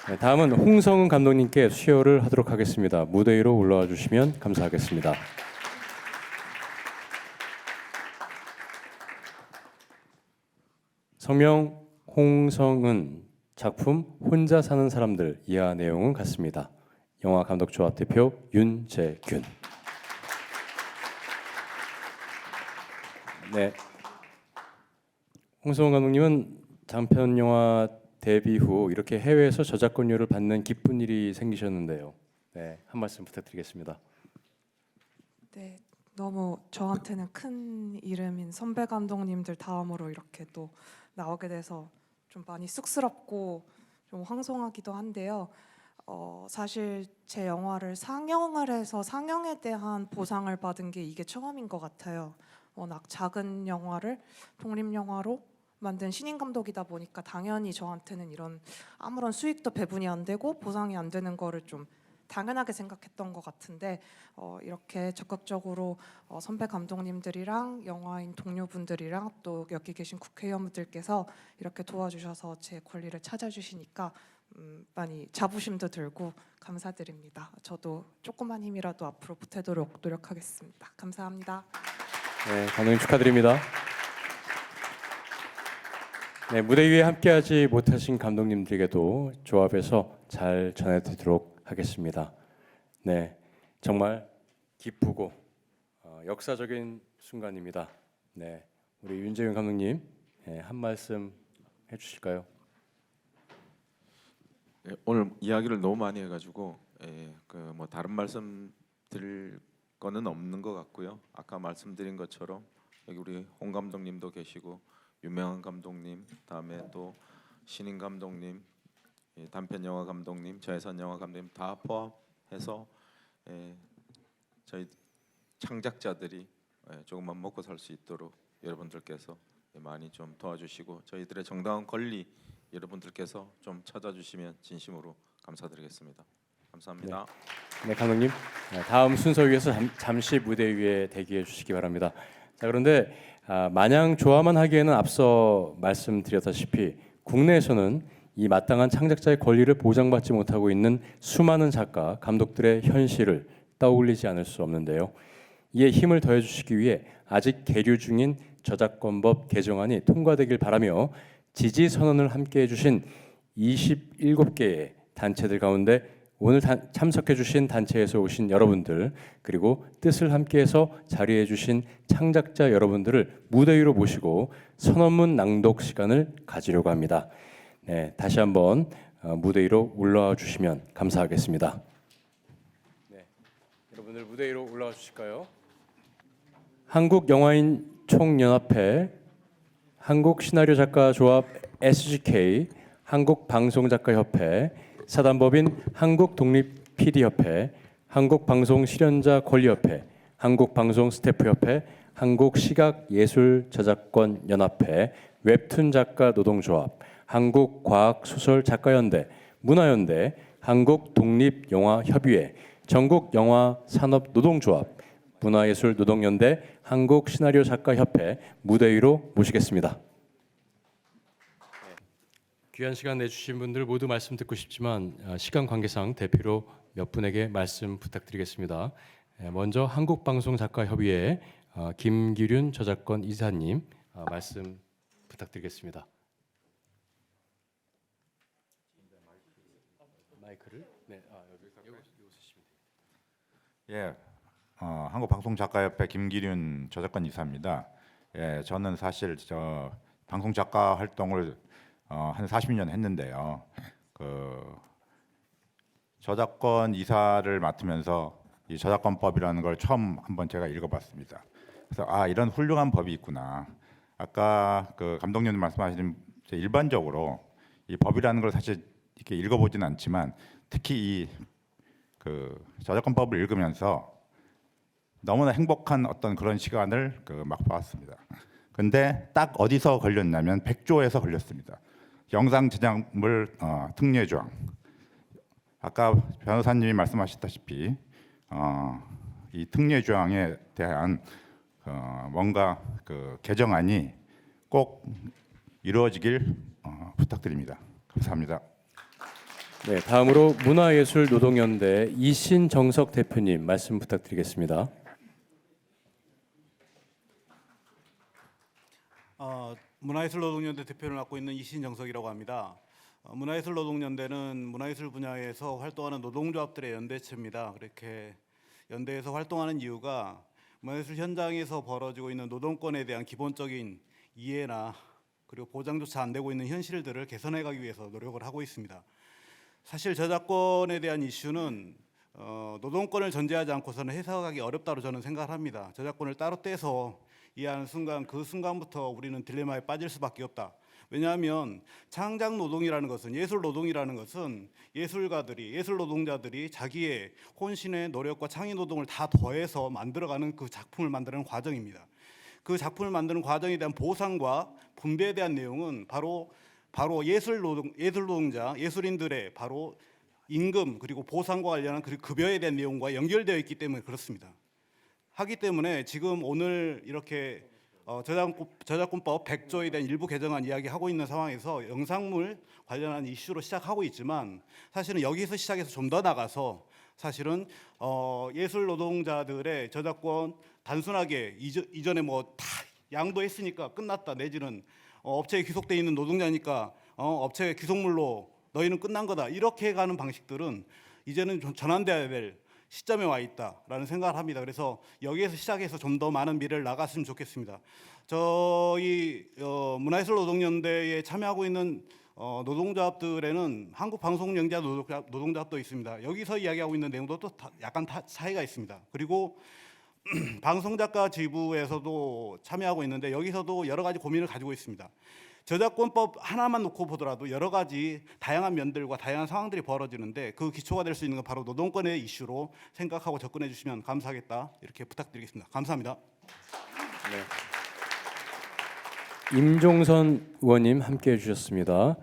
네, 다음은 홍성은 감독님께 수여를 하도록 하겠습니다. 무대 위로 올라와 주시면 감사하겠습니다. 성명 홍성은, 작품 혼자 사는 사람들. 이하 내용은 같습니다. 영화 감독조합 대표 윤재균. 네, 홍성은 감독님은 장편 영화 데뷔 후 이렇게 해외에서 저작권료를 받는 기쁜 일이 생기셨는데요. 네, 한 말씀 부탁드리겠습니다. 네, 너무 저한테는 큰 이름인 선배 감독님들 다음으로 이렇게 또 나오게 돼서 좀 많이 쑥스럽고 좀 황송하기도 한데요. 사실 제 영화를 상영을 해서 상영에 대한 보상을 받은 게 이게 처음인 것 같아요. 워낙 작은 영화를 독립영화로 만든 신인 감독이다 보니까 당연히 저한테는 이런 아무런 수익도 배분이 안 되고 보상이 안 되는 거를 좀 당연하게 생각했던 것 같은데 이렇게 적극적으로 선배 감독님들이랑 영화인 동료분들이랑 또 여기 계신 국회의원분들께서 이렇게 도와주셔서 제 권리를 찾아주시니까 많이 자부심도 들고 감사드립니다. 저도 조그만 힘이라도 앞으로 보태도록 노력하겠습니다. 감사합니다. 네, 감독님 축하드립니다. 네, 무대 위에 함께하지 못하신 감독님들에게도 조합에서 잘 전해드리도록 하겠습니다. 네, 정말 기쁘고 역사적인 순간입니다. 네, 우리 윤재균 감독님, 네, 한 말씀 해주실까요? 네, 오늘 이야기를 너무 많이 해가지고 뭐 다른 말씀 드릴 거는 없는 것 같고요. 아까 말씀드린 것처럼 여기 우리 홍 감독님도 계시고 유명한 감독님, 다음에 또 신인 감독님, 단편 영화 감독님, 저예산 영화 감독님 다 포함해서 저희 창작자들이 조금만 먹고 살 수 있도록 여러분들께서 많이 좀 도와주시고 저희들의 정당한 권리 여러분들께서 좀 찾아주시면 진심으로 감사드리겠습니다. 감사합니다. 네, 감독님. 다음 순서 위에서 잠시 무대 위에 대기해 주시기 바랍니다. 자, 그런데 마냥 좋아만 하기에는 앞서 말씀드렸다시피 국내에서는 이 마땅한 창작자의 권리를 보장받지 못하고 있는 수많은 작가, 감독들의 현실을 떠올리지 않을 수 없는데요. 이에 힘을 더해 주시기 위해 아직 계류 중인 저작권법 개정안이 통과되길 바라며 지지 선언을 함께 해주신 27개의 단체들 가운데 오늘 참석해 주신 단체에서 오신 여러분들, 그리고 뜻을 함께해서 자리해 주신 창작자 여러분들을 무대 위로 모시고 선언문 낭독 시간을 가지려고 합니다. 네, 다시 한번 무대 위로 올라와 주시면 감사하겠습니다. 네, 여러분들 무대 위로 올라와 주실까요? 한국영화인 총연합회, 한국시나리오작가조합 SGK, 한국방송작가협회, 사단법인 한국독립PD협회, 한국방송실현자권리협회, 한국방송스태프협회, 한국시각예술저작권연합회, 웹툰작가노동조합, 한국과학소설작가연대, 문화연대, 한국독립영화협의회, 전국영화산업노동조합, 문화예술노동연대, 한국시나리오작가협회 무대 위로 모시겠습니다. 귀한 시간 내주신 분들 모두 말씀 듣고 싶지만 시간 관계상 대표로 몇 분에게 말씀 부탁드리겠습니다. 먼저 한국방송작가협의회 김기륜 저작권 이사님 말씀 부탁드리겠습니다. 마이크를 여기 쓰시면 돼요. 한국방송작가협회 김기륜 저작권 이사입니다. 저는 사실 방송작가 활동을 한 40년 했는데요. 저작권 이사를 맡으면서 이 저작권법이라는 걸 처음 한번 제가 읽어봤습니다. 그래서 이런 훌륭한 법이 있구나. 아까 감독님 말씀하신 일반적으로 이 법이라는 걸 사실 이렇게 읽어보진 않지만 특히 이 저작권법을 읽으면서 너무나 행복한 어떤 그런 시간을 맛봤습니다. 근데 딱 어디서 걸렸냐면 100조에서 걸렸습니다. 영상 저작물 특례조항. 아까 변호사님이 말씀하셨다시피 이 특례 조항에 대한 뭔가 그 개정안이 꼭 이루어지길 부탁드립니다. 감사합니다. 네, 다음으로 문화예술노동연대 이신정석 대표님 말씀 부탁드리겠습니다. 문화예술노동연대 대표를 맡고 있는 이신정석이라고 합니다. 문화예술노동연대는 문화예술 분야에서 활동하는 노동조합들의 연대체입니다. 그렇게 연대에서 활동하는 이유가 문화예술 현장에서 벌어지고 있는 노동권에 대한 기본적인 이해나 그리고 보장조차 안 되고 있는 현실들을 개선해가기 위해서 노력을 하고 있습니다. 사실 저작권에 대한 이슈는 노동권을 전제하지 않고서는 해석하기 어렵다고 저는 생각을 합니다. 저작권을 따로 떼서 이해하는 순간 그 순간부터 우리는 딜레마에 빠질 수밖에 없다. 왜냐하면 창작 노동이라는 것은 예술 노동이라는 것은 예술가들이 예술 노동자들이 자기의 혼신의 노력과 창의 노동을 다 더해서 만들어가는 그 작품을 만드는 과정입니다. 그 작품을 만드는 과정에 대한 보상과 분배에 대한 내용은 바로 예술 노동자 예술인들의 바로 임금 그리고 보상과 관련한 그 급여에 대한 내용과 연결되어 있기 때문에 그렇습니다. 하기 때문에 지금 오늘 이렇게 저작권법 100조에 대한 일부 개정안 이야기하고 있는 상황에서 영상물 관련한 이슈로 시작하고 있지만 사실은 여기서 시작해서 좀 더 나가서 사실은 예술 노동자들의 저작권 단순하게 이전에 뭐 다 양도했으니까 끝났다 내지는 업체에 귀속돼 있는 노동자니까 업체의 귀속물로 너희는 끝난 거다 이렇게 가는 방식들은 이제는 좀 전환돼야 될 시점에 와 있다라는 생각을 합니다. 그래서 여기에서 시작해서 좀 더 많은 미래를 나갔으면 좋겠습니다. 저희 문화예술노동연대에 참여하고 있는 노동조합들에는 한국방송연자 노동조합도 있습니다. 여기서 이야기하고 있는 내용도 또 약간 차이가 있습니다. 그리고 방송작가 지부에서도 참여하고 있는데 여기서도 여러 가지 고민을 가지고 있습니다. 저작권법 하나만 놓고 보더라도 여러 가지 다양한 면들과 다양한 상황들이 벌어지는데 그 기초가 될 수 있는 건 바로 노동권의 이슈로 생각하고 접근해 주시면 감사하겠다 이렇게 부탁드리겠습니다. 감사합니다. 네. 임종선 의원님 함께해 주셨습니다.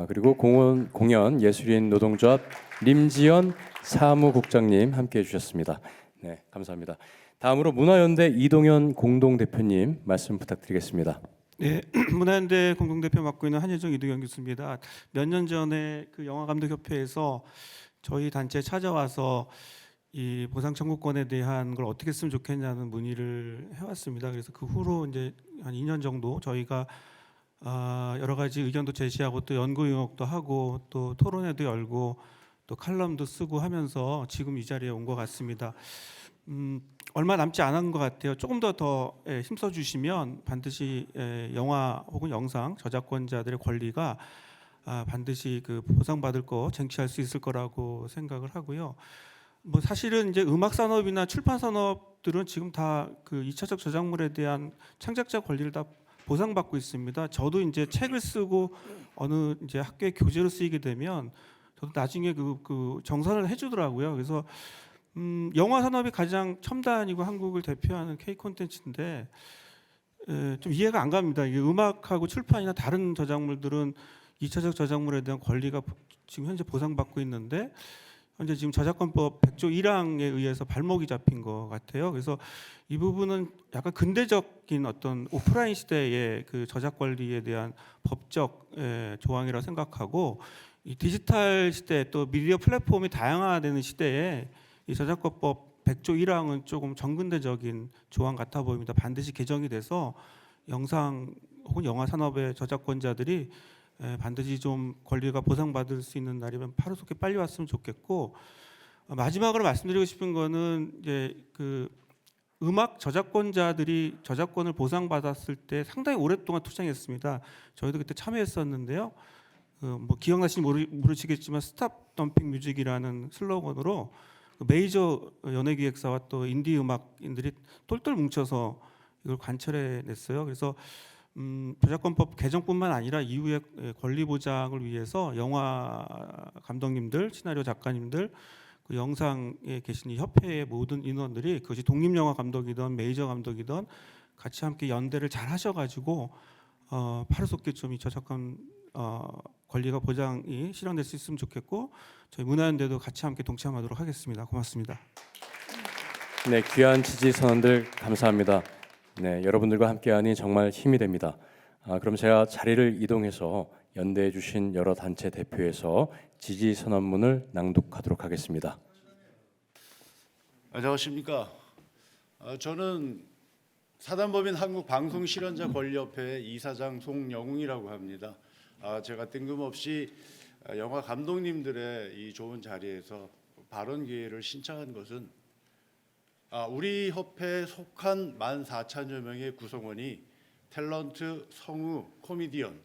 그리고 공연 예술인 노동조합 림지연 사무국장님 함께해 주셨습니다. 네, 감사합니다. 다음으로 문화연대 이동현 공동대표님 말씀 부탁드리겠습니다. 네, 문화연대 공동대표 맡고 있는 한예정 이동현 교수입니다. 몇 년 전에 그 영화감독협회에서 저희 단체에 찾아와서 이 보상 청구권에 대한 걸 어떻게 했으면 좋겠냐는 문의를 해왔습니다. 그래서 그 후로 이제 한 2년 정도 저희가 여러 가지 의견도 제시하고 또 연구 용역도 하고 또 토론회도 열고 또 칼럼도 쓰고 하면서 지금 이 자리에 온 것 같습니다. 얼마 남지 않은 것 같아요. 조금 더 힘써 주시면 반드시 영화 혹은 영상 저작권자들의 권리가 반드시 그 보상받을 거 쟁취할 수 있을 거라고 생각을 하고요. 뭐 사실은 이제 음악 산업이나 출판 산업들은 지금 다 그 2차적 저작물에 대한 창작자 권리를 다 보상받고 있습니다. 저도 이제 책을 쓰고 어느 이제 학교의 교재로 쓰이게 되면 저도 나중에 그 정산을 해주더라고요. 그래서 영화 산업이 가장 첨단이고 한국을 대표하는 K 콘텐츠인데 좀 이해가 안 갑니다. 이게 음악하고 출판이나 다른 저작물들은 2차적 저작물에 대한 권리가 지금 현재 보상받고 있는데 현재 지금 저작권법 100조 1항에 의해서 발목이 잡힌 것 같아요. 그래서 이 부분은 약간 근대적인 어떤 오프라인 시대의 그 저작 권리에 대한 법적 조항이라고 생각하고 이 디지털 시대 또 미디어 플랫폼이 다양화되는 시대에 이 저작권법 100조 1항은 조금 정근대적인 조항 같아 보입니다. 반드시 개정이 돼서 영상 혹은 영화 산업의 저작권자들이 반드시 좀 권리가 보상받을 수 있는 날이면 하루속히 빨리 왔으면 좋겠고 마지막으로 말씀드리고 싶은 거는 이제 그 음악 저작권자들이 저작권을 보상받았을 때 상당히 오랫동안 투쟁했습니다. 저희도 그때 참여했었는데요. 뭐 기억나시는지 모르시겠지만 스탑 덤핑 뮤직이라는 슬로건으로 메이저 연예기획사와 또 인디 음악인들이 똘똘 뭉쳐서 이걸 관철해 냈어요. 그래서 저작권법 개정뿐만 아니라 이후에 권리 보장을 위해서 영화 감독님들, 시나리오 작가님들, 그 영상에 계신 이 협회의 모든 인원들이 그것이 독립영화 감독이든 메이저 감독이든 같이 함께 연대를 잘 하셔가지고 하루속히 좀 이 저작권 권리가 보장이 실현될 수 있으면 좋겠고 저희 문화연대도 같이 함께 동참하도록 하겠습니다. 고맙습니다. 네, 귀한 지지 선언들 감사합니다. 네, 여러분들과 함께하니 정말 힘이 됩니다. 그럼 제가 자리를 이동해서 연대해 주신 여러 단체 대표에서 지지 선언문을 낭독하도록 하겠습니다. 안녕하십니까. 저는 사단법인 한국방송실현자권리협회 이사장 송영웅이라고 합니다. 제가 뜬금없이 영화 감독님들의 이 좋은 자리에서 발언 기회를 신청한 것은 우리 협회에 속한 14,000여 명의 구성원이 탤런트, 성우, 코미디언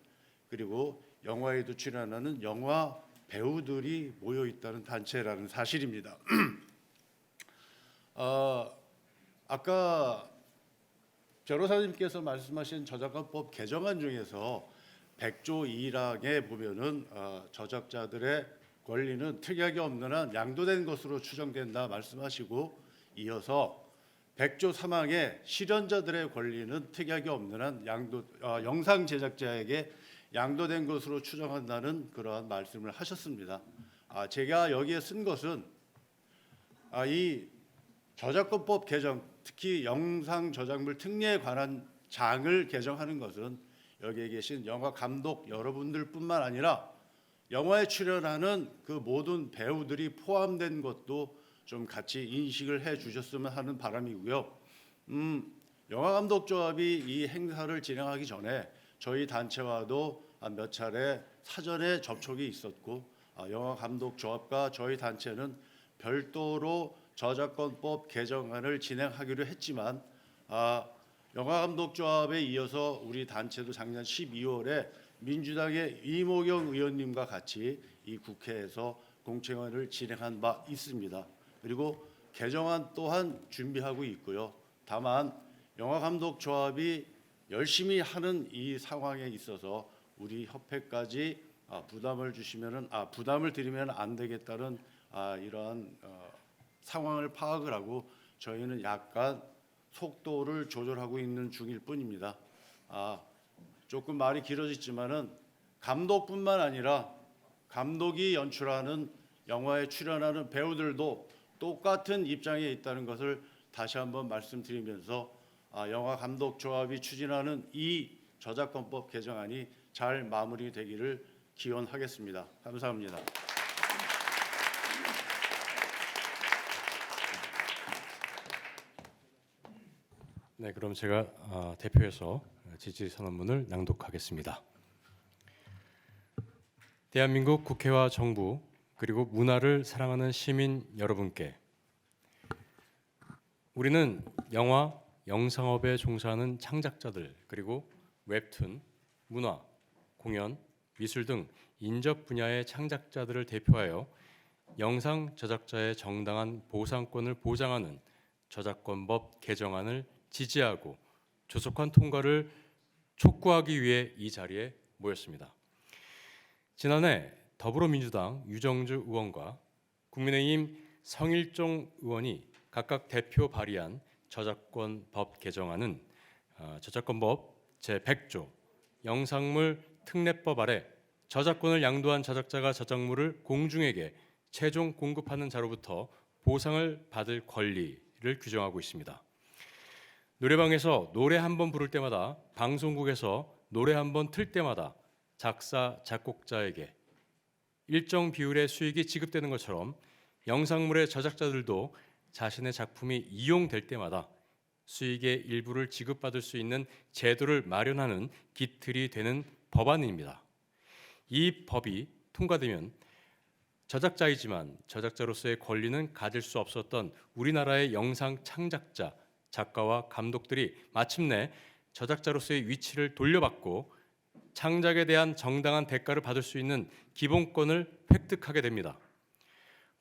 그리고 영화에도 출연하는 영화 배우들이 모여 있다는 단체라는 사실입니다. 아까 변호사님께서 말씀하신 저작권법 개정안 중에서 100조 1항에 보면은 저작자들의 권리는 특약이 없는 한 양도된 것으로 추정된다 말씀하시고 이어서 100조 3항에 실현자들의 권리는 특약이 없는 한 영상 제작자에게 양도된 것으로 추정한다는 그러한 말씀을 하셨습니다. 제가 여기에 쓴 것은 이 저작권법 개정, 특히 영상 저작물 특례에 관한 장을 개정하는 것은 여기에 계신 영화 감독 여러분들뿐만 아니라 영화에 출연하는 그 모든 배우들이 포함된 것도 좀 같이 인식을 해 주셨으면 하는 바람이고요. 영화감독조합이 이 행사를 진행하기 전에 저희 단체와도 몇 차례 사전에 접촉이 있었고 영화감독조합과 저희 단체는 별도로 저작권법 개정안을 진행하기로 했지만 영화감독조합에 이어서 우리 단체도 작년 12월에 민주당의 이모경 의원님과 같이 이 국회에서 공청회를 진행한 바 있습니다. 그리고 개정안 또한 준비하고 있고요. 다만 영화감독조합이 열심히 하는 이 상황에 있어서 우리 협회까지 부담을 드리면 안 되겠다는 이러한 상황을 파악을 하고 저희는 약간 속도를 조절하고 있는 중일 뿐입니다. 조금 말이 길어졌지만은 감독뿐만 아니라 감독이 연출하는 영화에 출연하는 배우들도 똑같은 입장에 있다는 것을 다시 한번 말씀드리면서 영화감독조합이 추진하는 이 저작권법 개정안이 잘 마무리되기를 기원하겠습니다. 감사합니다. 네, 그럼 제가 대표해서 지지 선언문을 낭독하겠습니다. 대한민국 국회와 정부 그리고 문화를 사랑하는 시민 여러분께 우리는 영화, 영상업에 종사하는 창작자들 그리고 웹툰, 문화, 공연, 미술 등 인접 분야의 창작자들을 대표하여 영상 제작자의 정당한 보상권을 보장하는 저작권법 개정안을 지지하고 조속한 통과를 촉구하기 위해 이 자리에 모였습니다. 지난해 더불어민주당 유정주 의원과 국민의힘 성일종 의원이 각각 대표 발의한 저작권법 개정안은 저작권법 제100조 영상물 특례법 아래 저작권을 양도한 저작자가 저작물을 공중에게 최종 공급하는 자로부터 보상을 받을 권리를 규정하고 있습니다. 노래방에서 노래 한 번 부를 때마다 방송국에서 노래 한 번 틀 때마다 작사, 작곡자에게 일정 비율의 수익이 지급되는 것처럼 영상물의 저작자들도 자신의 작품이 이용될 때마다 수익의 일부를 지급받을 수 있는 제도를 마련하는 기틀이 되는 법안입니다. 이 법이 통과되면 저작자이지만 저작자로서의 권리는 가질 수 없었던 우리나라의 영상 창작자, 작가와 감독들이 마침내 저작자로서의 위치를 돌려받고 창작에 대한 정당한 대가를 받을 수 있는 기본권을 획득하게 됩니다.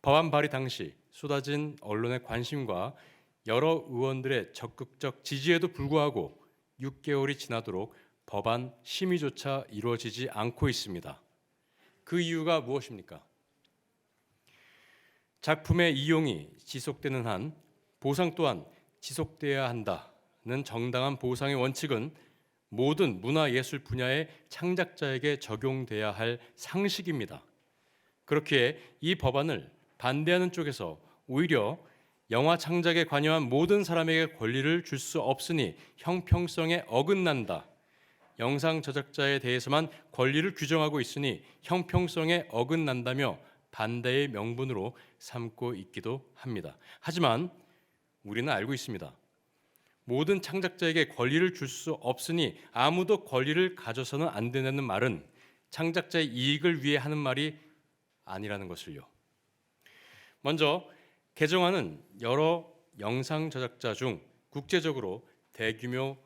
법안 발의 당시 쏟아진 언론의 관심과 여러 의원들의 적극적 지지에도 불구하고 6개월이 지나도록 법안 심의조차 이루어지지 않고 있습니다. 그 이유가 무엇입니까? 작품의 이용이 지속되는 한 보상 또한 지속돼야 한다는 정당한 보상의 원칙은 모든 문화예술 분야의 창작자에게 적용돼야 할 상식입니다. 그렇기에 이 법안을 반대하는 쪽에서 오히려 영화 창작에 관여한 모든 사람에게 권리를 줄 수 없으니 형평성에 어긋난다. 영상 제작자에 대해서만 권리를 규정하고 있으니 형평성에 어긋난다며 반대의 명분으로 삼고 있기도 합니다. 하지만 우리는 알고 있습니다. 모든 창작자에게 권리를 줄 수 없으니 아무도 권리를 가져서는 안 된다는 말은 창작자의 이익을 위해 하는 말이 아니라는 것을요. 먼저 개정안은 여러 영상 제작자 중 국제적으로 대규모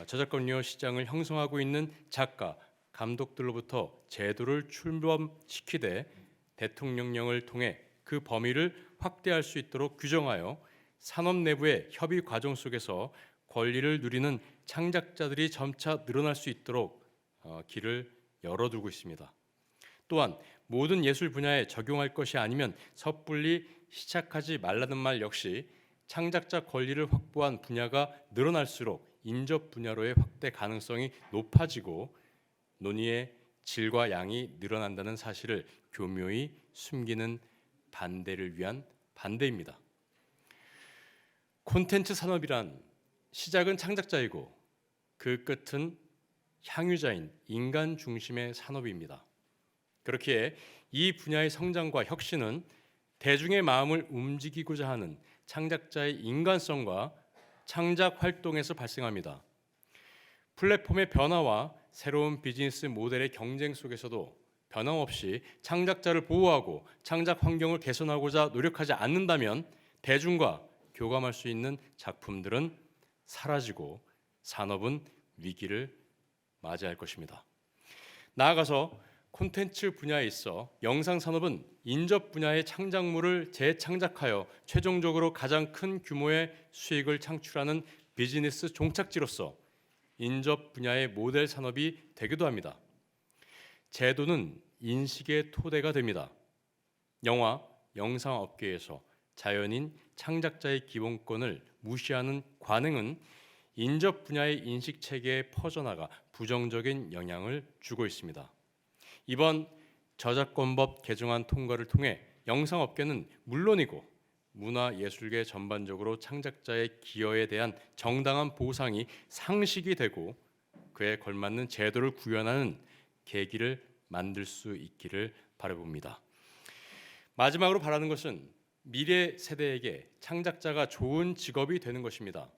저작권료 시장을 형성하고 있는 작가, 감독들로부터 제도를 출범시키되 대통령령을 통해 그 범위를 확대할 수 있도록 규정하여 산업 내부의 협의 과정 속에서 권리를 누리는 창작자들이 점차 늘어날 수 있도록 길을 열어두고 있습니다. 또한 모든 예술 분야에 적용할 것이 아니면 섣불리 시작하지 말라는 말 역시 창작자 권리를 확보한 분야가 늘어날수록 인접 분야로의 확대 가능성이 높아지고 논의의 질과 양이 늘어난다는 사실을 교묘히 숨기는 반대를 위한 반대입니다. 콘텐츠 산업이란 시작은 창작자이고 그 끝은 향유자인 인간 중심의 산업입니다. 그렇기에 이 분야의 성장과 혁신은 대중의 마음을 움직이고자 하는 창작자의 인간성과 창작 활동에서 발생합니다. 플랫폼의 변화와 새로운 비즈니스 모델의 경쟁 속에서도 변함없이 창작자를 보호하고 창작 환경을 개선하고자 노력하지 않는다면 대중과 교감할 수 있는 작품들은 사라지고 산업은 위기를 맞이할 것입니다. 나아가서 콘텐츠 분야에 있어 영상 산업은 인접 분야의 창작물을 재창작하여 최종적으로 가장 큰 규모의 수익을 창출하는 비즈니스 종착지로서 인접 분야의 모델 산업이 되기도 합니다. 제도는 인식의 토대가 됩니다. 영화, 영상 업계에서 자연인 창작자의 기본권을 무시하는 관행은 인접 분야의 인식 체계에 퍼져나가 부정적인 영향을 주고 있습니다. 이번 저작권법 개정안 통과를 통해 영상업계는 물론이고 문화예술계 전반적으로 창작자의 기여에 대한 정당한 보상이 상식이 되고 그에 걸맞는 제도를 구현하는 계기를 만들 수 있기를 바라봅니다. 마지막으로 바라는 것은 미래 세대에게 창작자가 좋은 직업이 되는 것입니다.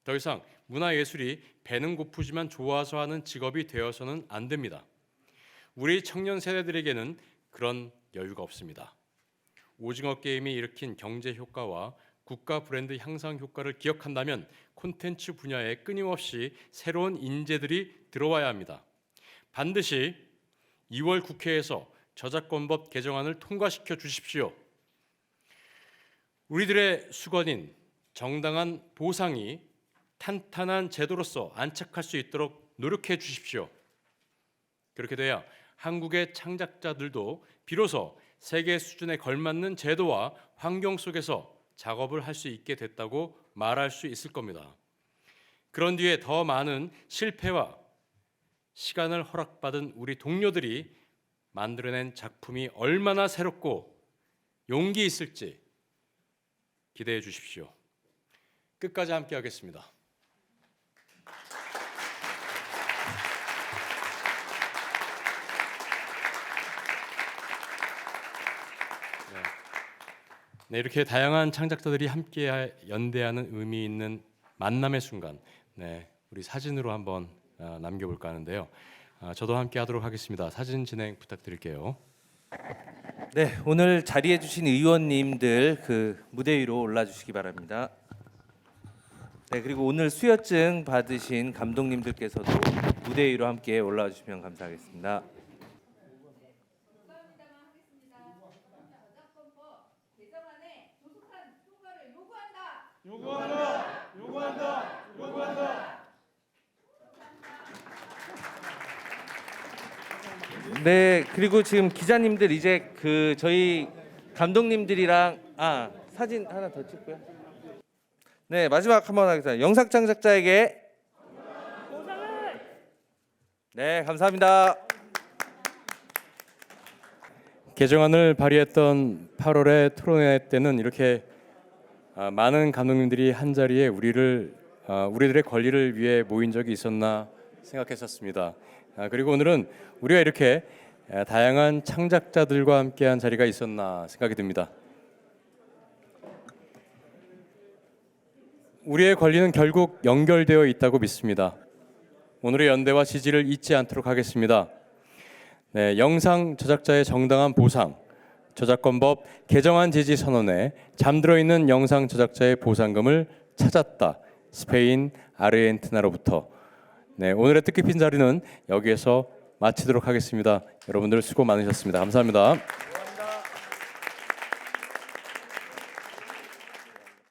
더 이상 문화예술이 배는 고프지만 좋아서 하는 직업이 되어서는 안 됩니다. 우리 청년 세대들에게는 그런 여유가 없습니다. 오징어 게임이 일으킨 경제 효과와 국가 브랜드 향상 효과를 기억한다면 콘텐츠 분야에 끊임없이 새로운 인재들이 들어와야 합니다. 반드시 2월 국회에서 저작권법 개정안을 통과시켜 주십시오. 우리들의 수건인 정당한 보상이 탄탄한 제도로서 안착할 수 있도록 노력해 주십시오. 그렇게 돼야 한국의 창작자들도 비로소 세계 수준에 걸맞는 제도와 환경 속에서 작업을 할 수 있게 됐다고 말할 수 있을 겁니다. 그런 뒤에 더 많은 실패와 시간을 허락받은 우리 동료들이 만들어낸 작품이 얼마나 새롭고 용기 있을지 기대해 주십시오. 끝까지 함께 하겠습니다. 네, 이렇게 다양한 창작자들이 함께 연대하는 의미 있는 만남의 순간, 네, 우리 사진으로 한번 남겨볼까 하는데요. 저도 함께 하도록 하겠습니다. 사진 진행 부탁드릴게요. 네, 오늘 자리해 주신 의원님들 그 무대 위로 올라 주시기 바랍니다. 네, 그리고 오늘 수여증 받으신 감독님들께서도 무대 위로 함께 올라와 주시면 감사하겠습니다. 네, 그리고 지금 기자님들 이제 그 저희 감독님들이랑 사진 하나 더 찍고요. 네, 마지막 한번 하겠습니다. 영상 창작자에게 네, 감사합니다. 개정안을 발의했던 8월의 토론회 때는 이렇게 많은 감독님들이 한 자리에 우리들의 권리를 위해 모인 적이 있었나 생각했었습니다. 그리고 오늘은 우리가 이렇게 다양한 창작자들과 함께한 자리가 있었나 생각이 듭니다. 우리의 권리는 결국 연결되어 있다고 믿습니다. 오늘의 연대와 지지를 잊지 않도록 하겠습니다. 네, 영상 저작자의 정당한 보상, 저작권법 개정안 지지 선언에 잠들어 있는 영상 저작자의 보상금을 찾았다. 스페인 아르헨티나로부터. 네, 오늘의 뜻깊은 자리는 여기에서 마치도록 하겠습니다. 여러분들 수고 많으셨습니다. 감사합니다.